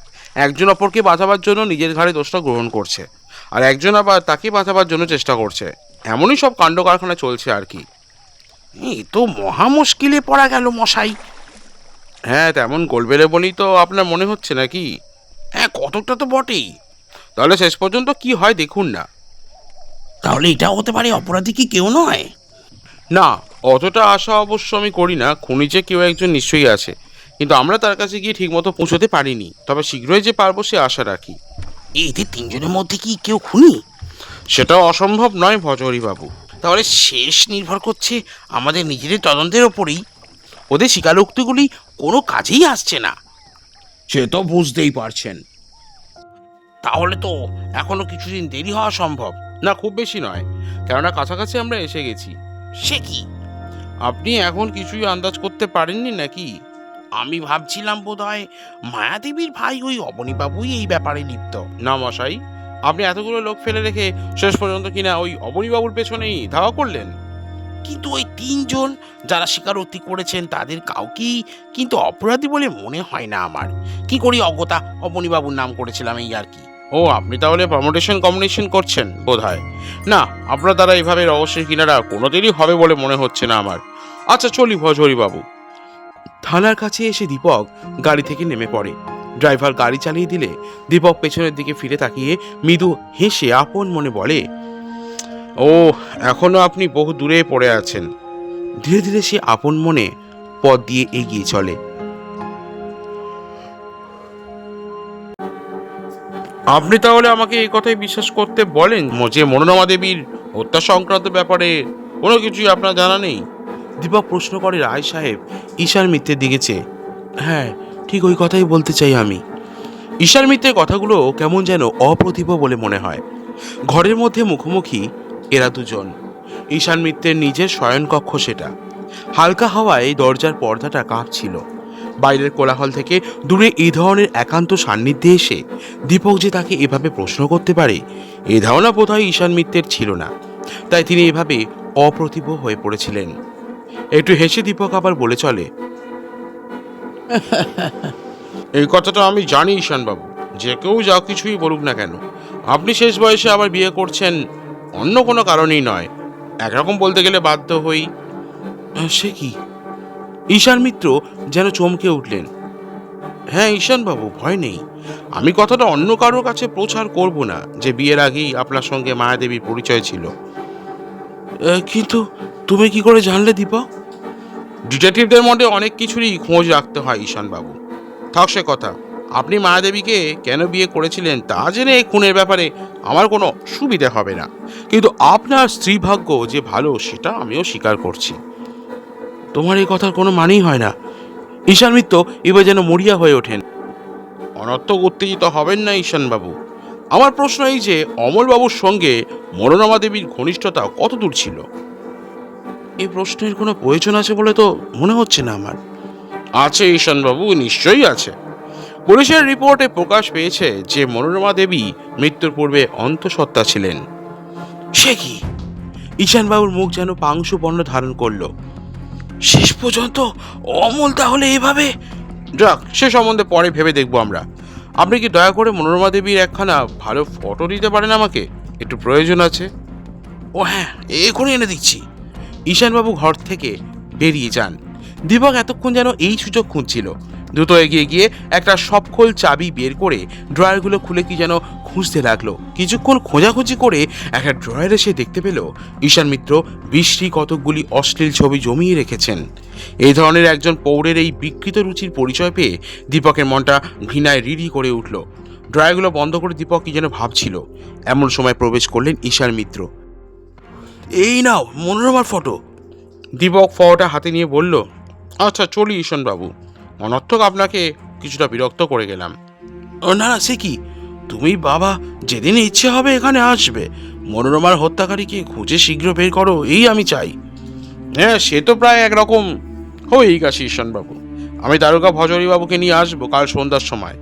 একজন অপরকে বাঁচাবার জন্য নিজের ঘাড়ে দোষটা গ্রহণ করছে, আর একজন আবার তাকে বাঁচাবার জন্য চেষ্টা করছে। এমনই সব কাণ্ড কারখানা চলছে আর কি। এ তো মহা মুশকিলে পড়া গেল মশাই। হ্যাঁ, তেমন গোলবেলে বলেই তো আপনার মনে হচ্ছে নাকি? হ্যাঁ, কতকটা তো বটেই। তাহলে শেষ পর্যন্ত কি হয় দেখুন না। তাহলে এটা হতে পারে অপরাধী কি কেউ নয়? না, অতটা আশা অবশ্য আমি করি না। খুনি যে কেউ একজন নিশ্চয়ই আছে, কিন্তু আমরা তার কাছে গিয়ে ঠিকমতো পৌঁছতে পারিনি। তবে শীঘ্রই যে পারবো সে আশা রাখি। এদের তিনজনের মধ্যে কি কেউ খুনি? সেটাও অসম্ভব নয় ভজহরিবাবু। তাহলে শেষ নির্ভর করছে আমাদের নিজেদের তদন্তের ওপরেই। ওদের স্বীকারোক্তিগুলি কোনো কাজেই আসছে না। সে তো বুঝতেই পারছেন। তাহলে তো এখনো কিছুদিন দেরি হওয়া সম্ভব। না, খুব বেশি নয়, কেননা কাছাকাছি আমরা এসে গেছি। সে কি? আপনি এখন কিছুই আন্দাজ করতে পারেননি নাকি? আমি ভাবছিলাম বোধহয় মায়াদেবীর ভাই ওই অবনীবাবুই এই ব্যাপারে লিপ্ত। না মশাই, আপনি এতগুলো লোক ফেলে রেখে শেষ পর্যন্ত কিনা ওই অবনীবাবুর পেছনেই ধাওয়া করলেন। কিন্তু ওই তিনজন যারা স্বীকারোক্তি করেছেন তাদের কাউকেই কিন্তু অপরাধী বলে মনে হয় না আমার। কি করি অগতা অবনীবাবুর নাম করেছিলাম এই আর কি। ও, আপনি তাহলে কম্বিনেশন করছেন বোধহয়। না, আপনার দ্বারা এইভাবে রহস্যের কিনারা কোনোদিনই হবে বলে মনে হচ্ছে না আমার। আচ্ছা চলি ভজহরিবাবু। থানার কাছে এসে দীপক গাড়ি থেকে নেমে পড়ে। ড্রাইভার গাড়ি চালিয়ে দিলে দীপক পেছনের দিকে ফিরে তাকিয়ে মৃদু হেসে আপন মনে বলে, ও, এখনো আপনি বহু দূরে পড়ে আছেন। ধীরে ধীরে সে আপন মনে পথ দিয়ে এগিয়ে চলে। আপনি তাহলে আমাকে এই কথাই বিশ্বাস করতে বলেন যে মনোরমা দেবীর হত্যা সংক্রান্ত ব্যাপারে কোনো কিছুই আপনার জানা নেই? দীপক প্রশ্ন করে রায় সাহেব ঈশান মিত্রের দিকে চেয়ে। হ্যাঁ, ঠিক ওই কথাই বলতে চাই আমি। ঈশান মিত্রের কথাগুলো কেমন যেন অপ্রতিভ বলে মনে হয়। ঘরের মধ্যে মুখোমুখি এরা দুজন। ঈশান মিত্রের নিজের শয়নকক্ষ সেটা। হালকা হাওয়ায় দরজার পর্দাটা কাঁপছিল। বাইরের কোলাহল থেকে দূরে এই ধরনের একান্ত সান্নিধ্যে এসে দীপক যে তাকে এভাবে প্রশ্ন করতে পারে, এ ধারণা বোধহয় ঈশান মিত্রের ছিল না। তাই তিনি এভাবে অপ্রতিভ হয়ে পড়েছিলেন। একটু হেসে দীপক আবার বলে চলে, এই কথাটা আমি জানি ঈশানবাবু, যে কেউ যা কিছুই বলুক না কেন, আপনি শেষ বয়সে আবার বিয়ে করছেন অন্য কোনো কারণেই নয়। একরকম বলতে গেলে বাধ্য হই। সে কি? ঈশান মিত্র যেন চমকে উঠলেন। হ্যাঁ ঈশানবাবু, ভয় নেই। আমি কথাটা অন্য কারোর কাছে প্রচার করব না যে বিয়ের আগেই আপনার সঙ্গে মায়াদেবীর পরিচয় ছিল। কিন্তু তুমি কি করে জানলে দীপক? ডিটেকটিভদের মধ্যে অনেক কিছুরই খোঁজ রাখতে হয় ঈশানবাবু। থাক সে কথা। আপনি মায়াদেবীকে কেন বিয়ে করেছিলেন তা জেনে এই খুনের ব্যাপারে আমার কোনো সুবিধে হবে না, কিন্তু আপনার স্ত্রী ভাগ্য যে ভালো সেটা আমিও স্বীকার করছি। তোমার এই কথার কোনো মানেই হয় না। ঈশান মিত্র এবার যেন মরিয়া হয়ে ওঠেন। অনর্থক উত্তেজিত হবেন না ঈশানবাবু। আমার প্রশ্ন এই যে অমলবাবুর সঙ্গে মনোরমা দেবীর ঘনিষ্ঠতা কত দূর ছিল? এই প্রশ্নের কোনো প্রয়োজন আছে বলে তো মনে হচ্ছে না আমার। আছে ঈশানবাবু, নিশ্চয়ই আছে। পুলিশের রিপোর্টে প্রকাশ পেয়েছে যে মনোরমা দেবী মৃত্যুর পূর্বে অন্তঃসত্ত্বা ছিলেন। সে কি? ঈশানবাবুর মুখ যেন পাংশু বর্ণ ধারণ করলো। শেষ পর্যন্ত অমল তাহলে এভাবে? যাক, সে সম্বন্ধে পরে ভেবে দেখবো আমরা। আপনি কি দয়া করে মনোরমা দেবীর একখানা ভালো ফটো দিতে পারেন আমাকে? একটু প্রয়োজন আছে। ও হ্যাঁ, এখনই এনে দিচ্ছি। ঈশানবাবু ঘর থেকে বেরিয়ে যান। দীপক এতক্ষণ যেন এই সুযোগ খুঁজছিল। দ্রুত এগিয়ে গিয়ে একটা সবখোল চাবি বের করে ড্রয়ারগুলো খুলে কি যেন খুঁজতে লাগলো। কিছুক্ষণ খোঁজাখুঁজি করে একটা ড্রয়ারে সে দেখতে পেল ঈশান মিত্র বিশ্রী কতকগুলি অশ্লীল ছবি জমিয়ে রেখেছেন। এই ধরনের একজন পৌরের এই বিকৃত রুচির পরিচয় পেয়ে দীপকের মনটা ঘৃণায় রিড়ি করে উঠল। ড্রয়ারগুলো বন্ধ করে দীপক কি যেন ভাবছিল। এমন সময় প্রবেশ করলেন ঈশান মিত্র। এই নাও মনোরমার ফটো। দীপক ফটোটা হাতে নিয়ে বলল, আচ্ছা চলি ঈশানবাবু, অনর্থক আপনাকে কিছুটা বিরক্ত করে গেলাম। না না, সে কি? তুমি বাবা যেদিন ইচ্ছে হবে এখানে আসবে। মনোরমার হত্যাকারীকে খুঁজে শীঘ্র বের করো, এই আমি চাই। হ্যাঁ, সে তো প্রায় একরকম হয়েই গেছে ঈশানবাবু। আমি দারোগা ভজহরিবাবুকে নিয়ে আসবো কাল সন্ধ্যার সময়।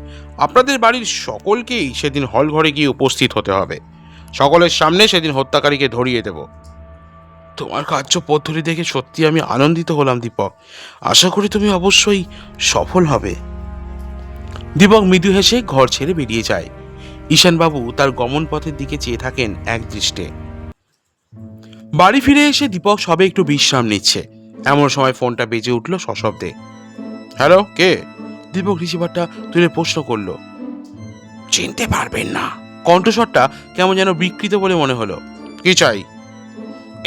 আপনাদের বাড়ির সকলকেই সেদিন হল ঘরে গিয়ে উপস্থিত হতে হবে। সকলের সামনে সেদিন হত্যাকারীকে ধরিয়ে দেব। তোমার কার্য পদ্ধতি দেখে সত্যি আমি আনন্দিত হলাম দীপক। আশা করি তুমি অবশ্যই সফল হবে। দীপক মৃদু হেসে ঘর ছেড়ে বেরিয়ে যায়। ঈশানবাবু তার গমন পথের দিকে চেয়ে থাকেন এক দৃষ্টে। বাড়ি ফিরে এসে দীপক সবে একটু বিশ্রাম নিচ্ছে। এমন সময় ফোনটা বেজে উঠল সশব্দে। হ্যালো, কে? দীপক রিসিভারটা তুলে প্রশ্ন করলো। চিনতে পারবেন না। কণ্ঠস্বরটা কেমন যেন বিকৃত বলে মনে হলো। কি চাই?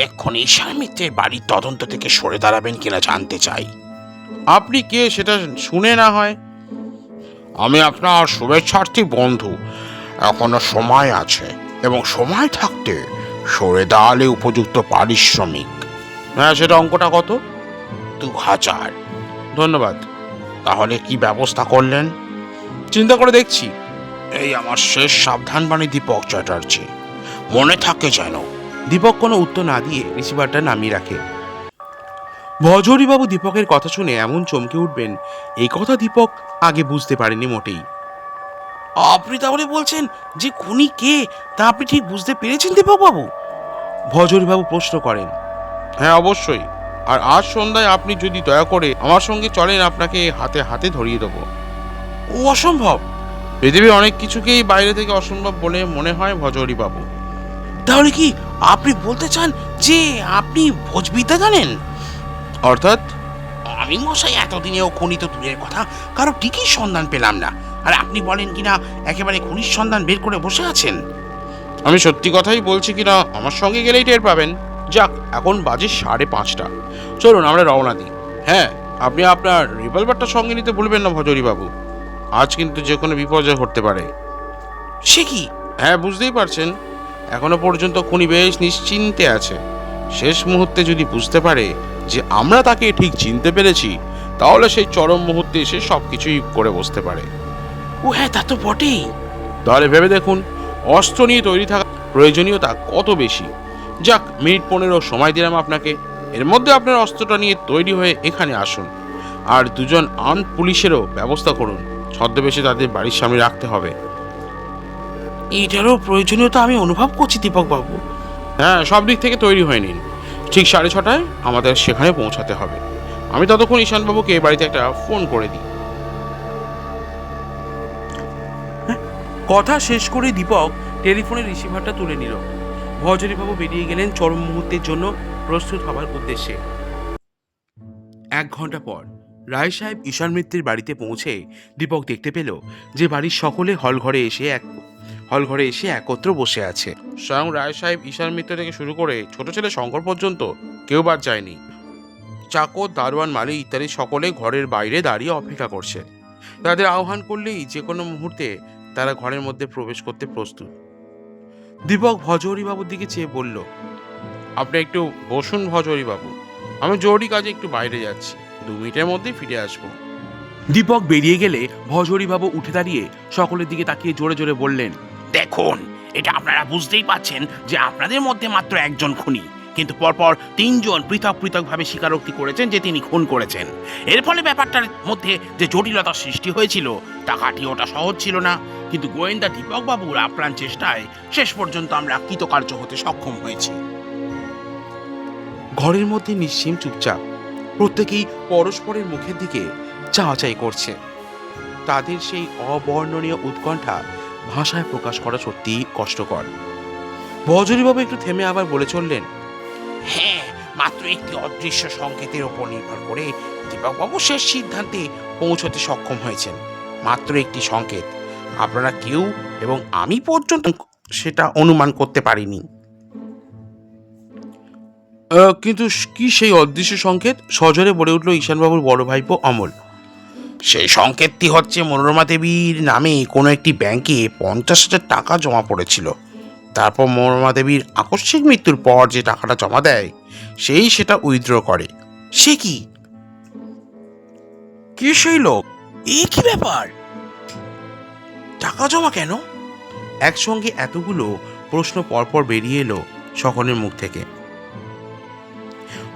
এক্ষুনি ঈশান মিত্রের বাড়ির তদন্ত থেকে সরে দাঁড়াবেন কিনা জানতে চাই। আপনি কে সেটা শুনে না হয়? আমি আপনার শুভেচ্ছার্থী বন্ধু। এখনো সময় আছে এবং সময় থাকতে সরে দাঁড়ালে উপযুক্ত পারিশ্রমিক। হ্যাঁ, সেটা অঙ্কটা কত? 2000। ধন্যবাদ। তাহলে কি ব্যবস্থা করলেন? চিন্তা করে দেখছি। এই আমার শেষ সাবধানবাণী দীপক চ্যাটার্জি, মনে থাকে যেন। দীপক কোনো উত্তর না দিয়ে রিসিভারটা নামিয়ে রাখে। ভজহরিবাবু দীপকের কথা শুনে এমন চমকে উঠবেন, এই কথা দীপক আগে বুঝতে পারেনি মোটেই। আপনি তাহলে বলছেন যে খুনি কে তা আপনি ঠিক বুঝতে পেরেছেন দীপক বাবু? ভজহরিবাবু প্রশ্ন করেন। হ্যাঁ, অবশ্যই। আর আজ সন্ধ্যায় আপনি যদি দয়া করে আমার সঙ্গে চলেন, আপনাকে হাতে হাতে ধরিয়ে দেবো। ও অসম্ভব। পৃথিবীর অনেক কিছুকেই বাইরে থেকে অসম্ভব বলে মনে হয় ভজহরিবাবু। তাহলে কি আপনি বলতে চান যে আপনি ভোজবিদ্যা জানেন? অর্থাৎ? আমি মশাই এতদিনেও খুনি তো দূরের কথা, কারো ঠিকই সন্ধান পেলাম না, আর আপনি বলেন কিনা একেবারে খুনির সন্ধান বের করে বসে আছেন। আমি সত্যি কথাই বলছি কিনা আমার সঙ্গে গেলেই টের পাবেন। যাক, এখন বাজে 5:30। চলুন আমরা রওনা দিই। হ্যাঁ, আপনি আপনার রিভলভারটা সঙ্গে নিতে ভুলবেন না ভজহরিবাবু। আজ কিন্তু যে কোনো বিপর্যয় ঘটতে পারে। সে কি? হ্যাঁ, বুঝতেই পারছেন, এখনো পর্যন্ত খুনি বেশ নিশ্চিন্তে আছে। শেষ মুহূর্তে যদি বুঝতে পারে যে আমরা তাকে ঠিক চিনতে পেরেছি, তাহলে সেই চরম মুহূর্তে এসে সব কিছুই করে বসতে পারে। ও হ্যাঁ, তা তো বটেই। তাহলে ভেবে দেখুন, অস্ত্র নিয়ে তৈরি থাকা প্রয়োজনীয়তা কত বেশি। যাক, মিনিট 15 সময় দিলাম আপনাকে। এর মধ্যে আপনার অস্ত্রটা নিয়ে তৈরি হয়ে এখানে আসুন। আর দুজন আর্মড পুলিশেরও ব্যবস্থা করুন, ছদ্মবেশে তাদের বাড়ির সামনে রাখতে হবে। এইটারও প্রয়োজনীয়তা আমি অনুভব করছি দীপক বাবু। হ্যাঁ, সব দিক থেকে তৈরি হয়ে নিন। ঠিক 6:30টায় আমাদের সেখানে পৌঁছাতে হবে। আমি ততক্ষণ ঈশানবাবুকে বাড়িতে একটা ফোন করে দিই। কথা শেষ করে দীপক টেলিফোনের রিসিভারটা তুলে নিল। ভজহরিবাবু বেরিয়ে গেলেন চরম মুহূর্তের জন্য প্রস্তুত হবার উদ্দেশ্যে। 1 ঘন্টা পর রায় সাহেব ঈশান মিত্রের বাড়িতে পৌঁছে দীপক দেখতে পেল যে বাড়ির সকলে হলঘরে এসে একত্র বসে আছে। স্বয়ং রায় সাহেব, ঈশান মিত্র থেকে শুরু করে ছোট ছেলে শঙ্কর পর্যন্ত কেউ বাদ যায়নি। চাকর, দারোয়ান, মালি ইত্যাদি সকলে ঘরের বাইরে দাঁড়িয়ে অপেক্ষা করছে। তাদের আহ্বান করলেই যে কোনো মুহূর্তে তারা ঘরের মধ্যে প্রবেশ করতে প্রস্তুত। দীপক ভজহরিবাবুর দিকে চেয়ে বলল, আপনি একটু বসুন ভজহরিবাবু, আমি জরুরি কাজে একটু বাইরে যাচ্ছি, 2 মিনিটের মধ্যেই ফিরে আসবো। দীপক বেরিয়ে গেলে ভজহরিবাবু উঠে দাঁড়িয়ে সকলের দিকে তাকিয়ে জোরে জোরে বললেন, দেখুন, এটা আপনারা বুঝতেই পাচ্ছেন যে আপনাদের মধ্যে মাত্র একজন খুনি, কিন্তু পরপর 3 জন পৃথক পৃথকভাবে স্বীকারোক্তি করেছেন যে তিনি খুন করেছেন। এর ফলে ব্যাপারটার মধ্যে যে জটিলতার সৃষ্টি হয়েছিল তা কাটিয়ে ওটা সহজ ছিল না, কিন্তু গোয়েন্দা দীপক বাবুর আপ্রাণ চেষ্টায় শেষ পর্যন্ত আমরা কৃতকার্য হতে সক্ষম হয়েছি। ঘরের মধ্যে নিশ্চিম চুপচাপ, প্রত্যেকেই পরস্পরের মুখের দিকে চাওয়াচাই করছে। তাদের সেই অবর্ণনীয় উৎকণ্ঠা ভাষায় প্রকাশ করা সত্যিই কষ্টকর। ভজহরিবাবু একটু থেমে আবার বলে চললেন, হ্যাঁ, মাত্র একটি অদৃশ্য সংকেতের উপর নির্ভর করে দীপকবাবু শেষ সিদ্ধান্তে পৌঁছতে সক্ষম হয়েছেন। মাত্র একটি সংকেত, আপনারা কেউ এবং আমি পর্যন্ত সেটা অনুমান করতে পারিনি। কিন্তু কি সেই অদৃশ্য সংকেত? সজোরে বলে উঠল ঈশানবাবুর বড় ভাইপো অমল। সেই সংকেতটি হচ্ছে মনোরমা দেবীর নামে কোনো একটি ব্যাংকে 50,000 টাকা জমা পড়েছিল। তারপর মনোরমা দেবীর আকস্মিক মৃত্যুর পর যে টাকাটা জমা দেয়, সেটা উইথড্র করে। সে কি? কি সেই লোক? এ কি ব্যাপার? টাকা জমা কেন? একসঙ্গে এতগুলো প্রশ্ন পরপর বেরিয়ে এলো সকলের মুখ থেকে।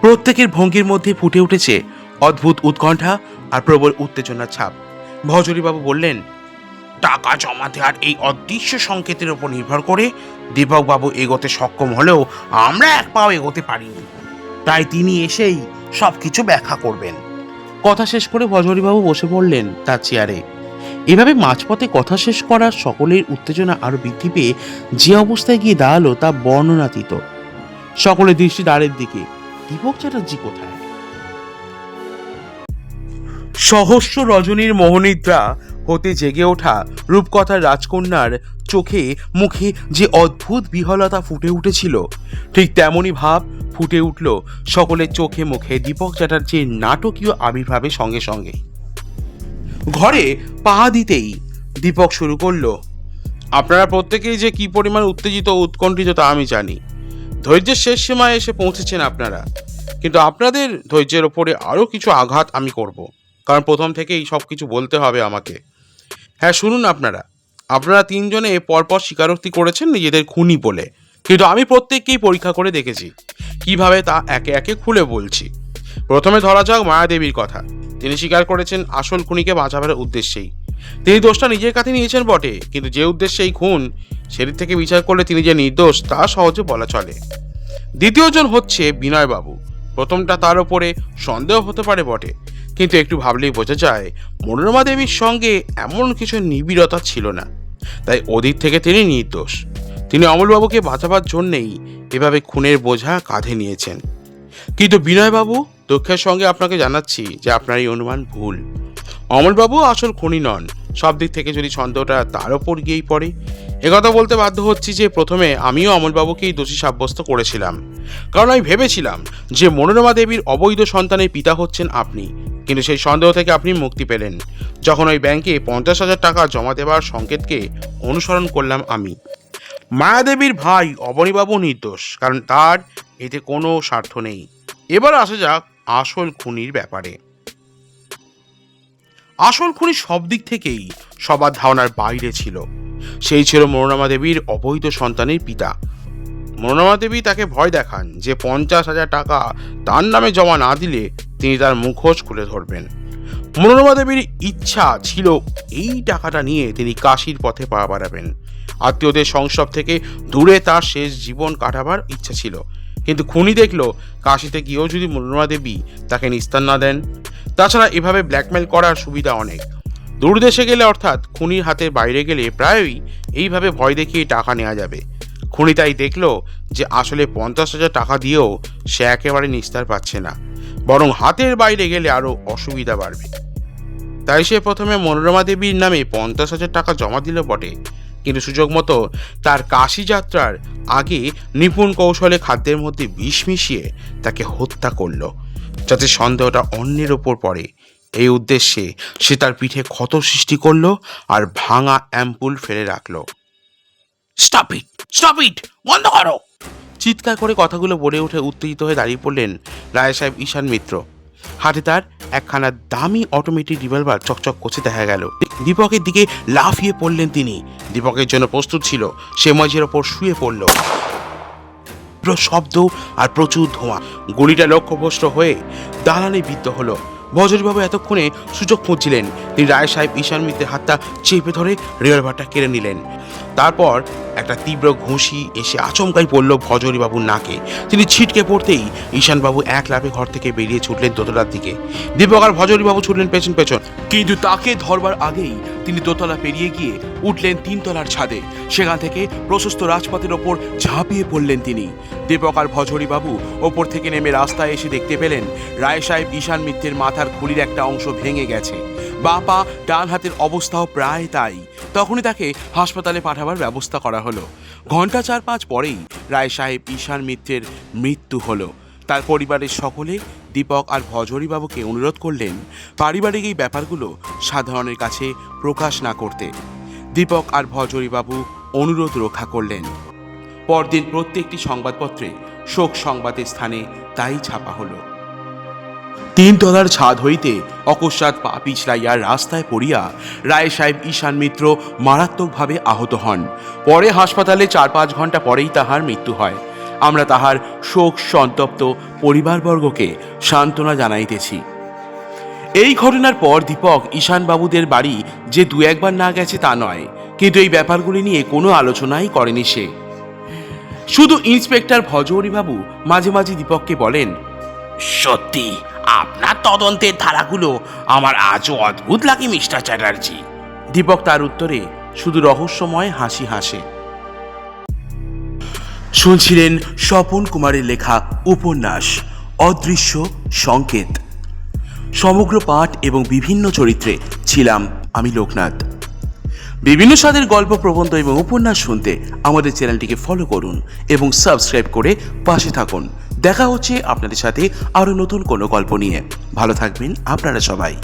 প্রত্যেকের ভঙ্গির মধ্যে ফুটে উঠেছে অদ্ভুত উৎকণ্ঠা আর প্রবল উত্তেজনার ছাপ। ভজহরিবাবু বললেন, টাকা জমা দেওয়ার এই অদৃশ্য সংকেতের উপর নির্ভর করে দীপকবাবু এগোতে সক্ষম হলেও আমরা এক পাও এগোতে পারিনি, তাই তিনি এসেই সবকিছু ব্যাখ্যা করবেন। কথা শেষ করে ভজহরিবাবু বসে পড়লেন তার চেয়ারে। এভাবে মাঝপথে কথা শেষ করার সকলের উত্তেজনা আরো বৃদ্ধি পেয়ে যে অবস্থায় গিয়ে দাঁড়ালো তা বর্ণনাতীত। সকলের দৃষ্টি দ্বারের দিকে। দীপক চ্যাটার্জি কোথায়? সহস্র রজনীর মোহনিদ্রা হতে জেগে ওঠা রূপকথার রাজকন্যার চোখে মুখে যে অদ্ভুত বিহলতা ফুটে উঠেছিল, ঠিক তেমনই ভাব ফুটে উঠল সকলের চোখে মুখে দীপক চ্যাটার্জির নাটকীয় আবির্ভাবের সঙ্গে সঙ্গে। ঘরে পা দিতেই দীপক শুরু করলো, আপনারা প্রত্যেকেই যে কি পরিমাণ উত্তেজিত ও উৎকণ্ঠিত তা আমি জানি। ধৈর্যের শেষ সীমায় এসে পৌঁছেছেন আপনারা, কিন্তু আপনাদের ধৈর্যের ওপরে আরও কিছু আঘাত আমি করব, কারণ প্রথম থেকেই সব কিছু বলতে হবে আমাকে। হ্যাঁ, শুনুন, আপনারা 3 জনে পরপর স্বীকারোক্তি করেছেন নিজেদের খুনি বলে, কিন্তু আমি প্রত্যেককেই পরীক্ষা করে দেখেছি কিভাবে, তা একে একে খুলে বলছি। প্রথমে ধরা যাক মায়াদেবীর কথা। তিনি স্বীকার করেছেন আসল খুনিকে বাঁচাবার উদ্দেশ্যেই। তিনি দোষটা নিজের কাছে নিয়েছেন বটে, কিন্তু যে উদ্দেশ্যে এই খুন সেদিক থেকে বিচার করলে তিনি যে নির্দোষ তা সহজে বলা চলে। দ্বিতীয়জন হচ্ছে বিনয়বাবু। প্রথমটা তার ওপরে সন্দেহ হতে পারে বটে, কিন্তু একটু ভাবলেই বোঝা যায় মনোরমা দেবীর সঙ্গে এমন কিছু নিবিড়তা ছিল না, তাই ওদিক থেকে তিনি নির্দোষ। তিনি অমলবাবুকে বাঁচাবার জন্যেই এভাবে খুনের বোঝা কাঁধে নিয়েছেন। কিন্তু বিনয়বাবু, দুঃখের সঙ্গে আপনাকে জানাচ্ছি যে আপনার এই অনুমান ভুল। অমলবাবু আসল খুনি নন। সব দিক থেকে যদি সন্দেহটা তার ওপর গিয়েই পড়ে, একথা বলতে বাধ্য হচ্ছি যে প্রথমে আমিও অমলবাবুকেই দোষী সাব্যস্ত করেছিলাম, কারণ আমি ভেবেছিলাম যে মনোরমা দেবীর অবৈধ সন্তানের পিতা হচ্ছেন আপনি। কিন্তু সেই সন্দেহ থেকে আপনি মুক্তি পেলেন যখন ওই ব্যাংকে 50,000 টাকা জমা দেওয়ার সংকেতকে অনুসরণ করলাম আমি। মায়াদেবীর ভাই অবনীবাবু নির্দোষ, কারণ তার এতে কোনো স্বার্থ নেই। এবার আসা যাক আসল খুনির ব্যাপারে। আসল খুনি সব দিক থেকেই সবার ধারণার বাইরে ছিল। সেই ছিল মনোরমা দেবীর অবৈধ সন্তানের পিতা। মনোরমা দেবী তাকে ভয় দেখান যে 50,000 টাকা তার নামে জমা না দিলে তিনি তার মুখোশ খুলে ধরবেন। মনোরমা দেবীর ইচ্ছা ছিল এই টাকাটা নিয়ে তিনি কাশীর পথে পা বাড়াবেন। আত্মীয়দের সংসব থেকে দূরে তার শেষ জীবন কাটাবার ইচ্ছা ছিল। কিন্তু খুনি দেখল কাশীতে গিয়েও যদি মনোরমা দেবী তাকে নিস্তার না দেন। তাছাড়া এভাবে ব্ল্যাকমেল করার সুবিধা অনেক। দূর দেশে গেলে, অর্থাৎ খুনির হাতের বাইরে গেলে প্রায়ই এইভাবে ভয় দেখিয়ে টাকা নেওয়া যাবে। খুনি তাই দেখল যে আসলে 50,000 টাকা দিয়েও সে একেবারে নিস্তার পাচ্ছে না, বরং হাতের বাইরে গেলে আরও অসুবিধা বাড়বে। তাই সে প্রথমে মনোরমা দেবীর নামে 50,000 টাকা জমা দিল বটে, কিন্তু সুযোগ মতো তার কাশী যাত্রার আগে নিপুণ কৌশলে খাদ্যের মধ্যে বিষ মিশিয়ে তাকে হত্যা করল, যাতে সন্দেহটা অন্যের ওপর পড়ে। এই উদ্দেশ্যে সে তার পিঠে ক্ষত সৃষ্টি করলো আর ভাঙা অ্যাম্পুল ফেলে রাখলো। স্টপ ইট, বন্ধ করো! চিৎকার করে কথাগুলো বলে উঠে উত্তেজিত হয়ে দাঁড়িয়ে পড়লেন রায় সাহেব ঈশান মিত্র। হাতে তার একখানা দামি অটোমেটিক রিভলভার চকচক করছে দেখা গেল। দীপকের দিকে লাফিয়ে পড়লেন তিনি। দীপকের জন্য প্রস্তুত ছিল। সে মেঝের ওপর শুয়ে পড়ল। শব্দ আর প্রচুর ধোঁয়া। গুলিটা লক্ষ্যভ্রষ্ট হয়ে দালানে বিদ্ধ হলো। ভজরীবাবু এতক্ষণে সুযোগ খুঁজছিলেন। তিনি রায় সাহেব ঈশান মিত্রের হাতটা চেপে ধরে রিভলভারটা কেড়ে নিলেন। তারপর একটা তীব্র ঘুষি এসে আচমকাই পড়ল ভজরীবাবুর নাকে। তিনি ছিটকে পড়তেই ঈশানবাবু এক লাফে ঘর থেকে বেরিয়ে ছুটলেন দোতলার দিকে। দীপক আর ভজরীবাবু ছুটলেন পেছন পেছন, কিন্তু তাকে ধরবার আগেই তিনি দোতলা পেরিয়ে গিয়ে উঠলেন 3 তলার ছাদে। সেখান থেকে প্রশস্ত রাজপথের ওপর ঝাঁপিয়ে পড়লেন তিনি। দীপক আর ভজরীবাবু ওপর থেকে নেমে রাস্তায় এসে দেখতে পেলেন রায় সাহেব ঈশান মিত্রের মাথার খুলির একটা অংশ ভেঙে গেছে। বাঁ পা ডান হাতের অবস্থাও প্রায় তাই। তখনই তাকে হাসপাতালে পাঠাবার ব্যবস্থা করা হলো। ঘন্টা 4-5 পরেই রায় সাহেব ঈশান মিত্রের মৃত্যু হলো। তার পরিবারের সকলে দীপক আর ভজরীবাবুকে অনুরোধ করলেন পারিবারিক এই ব্যাপারগুলো সাধারণের কাছে প্রকাশ না করতে। দীপক আর ভজরীবাবু অনুরোধ রক্ষা করলেন। পরদিন প্রত্যেকটি সংবাদপত্রে শোক সংবাদের স্থানে তাই ছাপা হলো। 3 তলার ছাদ হইতে অকস্মাৎ পা পিছলাইয়া রাস্তায় পড়িয়া রায় সাহেব ঈশান মিত্র মারাত্মকভাবে আহত হন। পরে হাসপাতালে 4-5 ঘন্টা পরেই তাহার মৃত্যু হয়। আমরা তাহার শোক সন্তপ্ত পরিবারবর্গকে সান্ত্বনা জানাইতেছি। এই ঘটনার পর দীপক ঈশানবাবুদের বাড়ি যে 2-1 বার না গেছে তা নয়, কিন্তু এই ব্যাপারগুলি নিয়ে কোনো আলোচনাই করেনি সে। শুধু ইন্সপেক্টর ভজরীবাবু মাঝে মাঝে দীপককে বলেন, সত্যি আপনার তদন্তের ধারাগুলো আমার আজও অদ্ভুত লাগে মিস্টার চ্যাটার্জি। দীপক তার উত্তরে শুধু রহস্যময় হাসি হাসে। শুনছিলেন স্বপন কুমারের লেখা উপন্যাস অদৃশ্য সংকেত। সমগ্র পাঠ এবং বিভিন্ন চরিত্রে ছিলাম আমি লোকনাথ। বিভিন্ন স্বাদের গল্প, প্রবন্ধ এবং উপন্যাস শুনতে আমাদের চ্যানেলটিকে ফলো করুন এবং সাবস্ক্রাইব করে পাশে থাকুন। দেখা হচ্ছে আপনাদের সাথে আরও নতুন কোনো গল্প নিয়ে। ভালো থাকবেন আপনারা সবাই।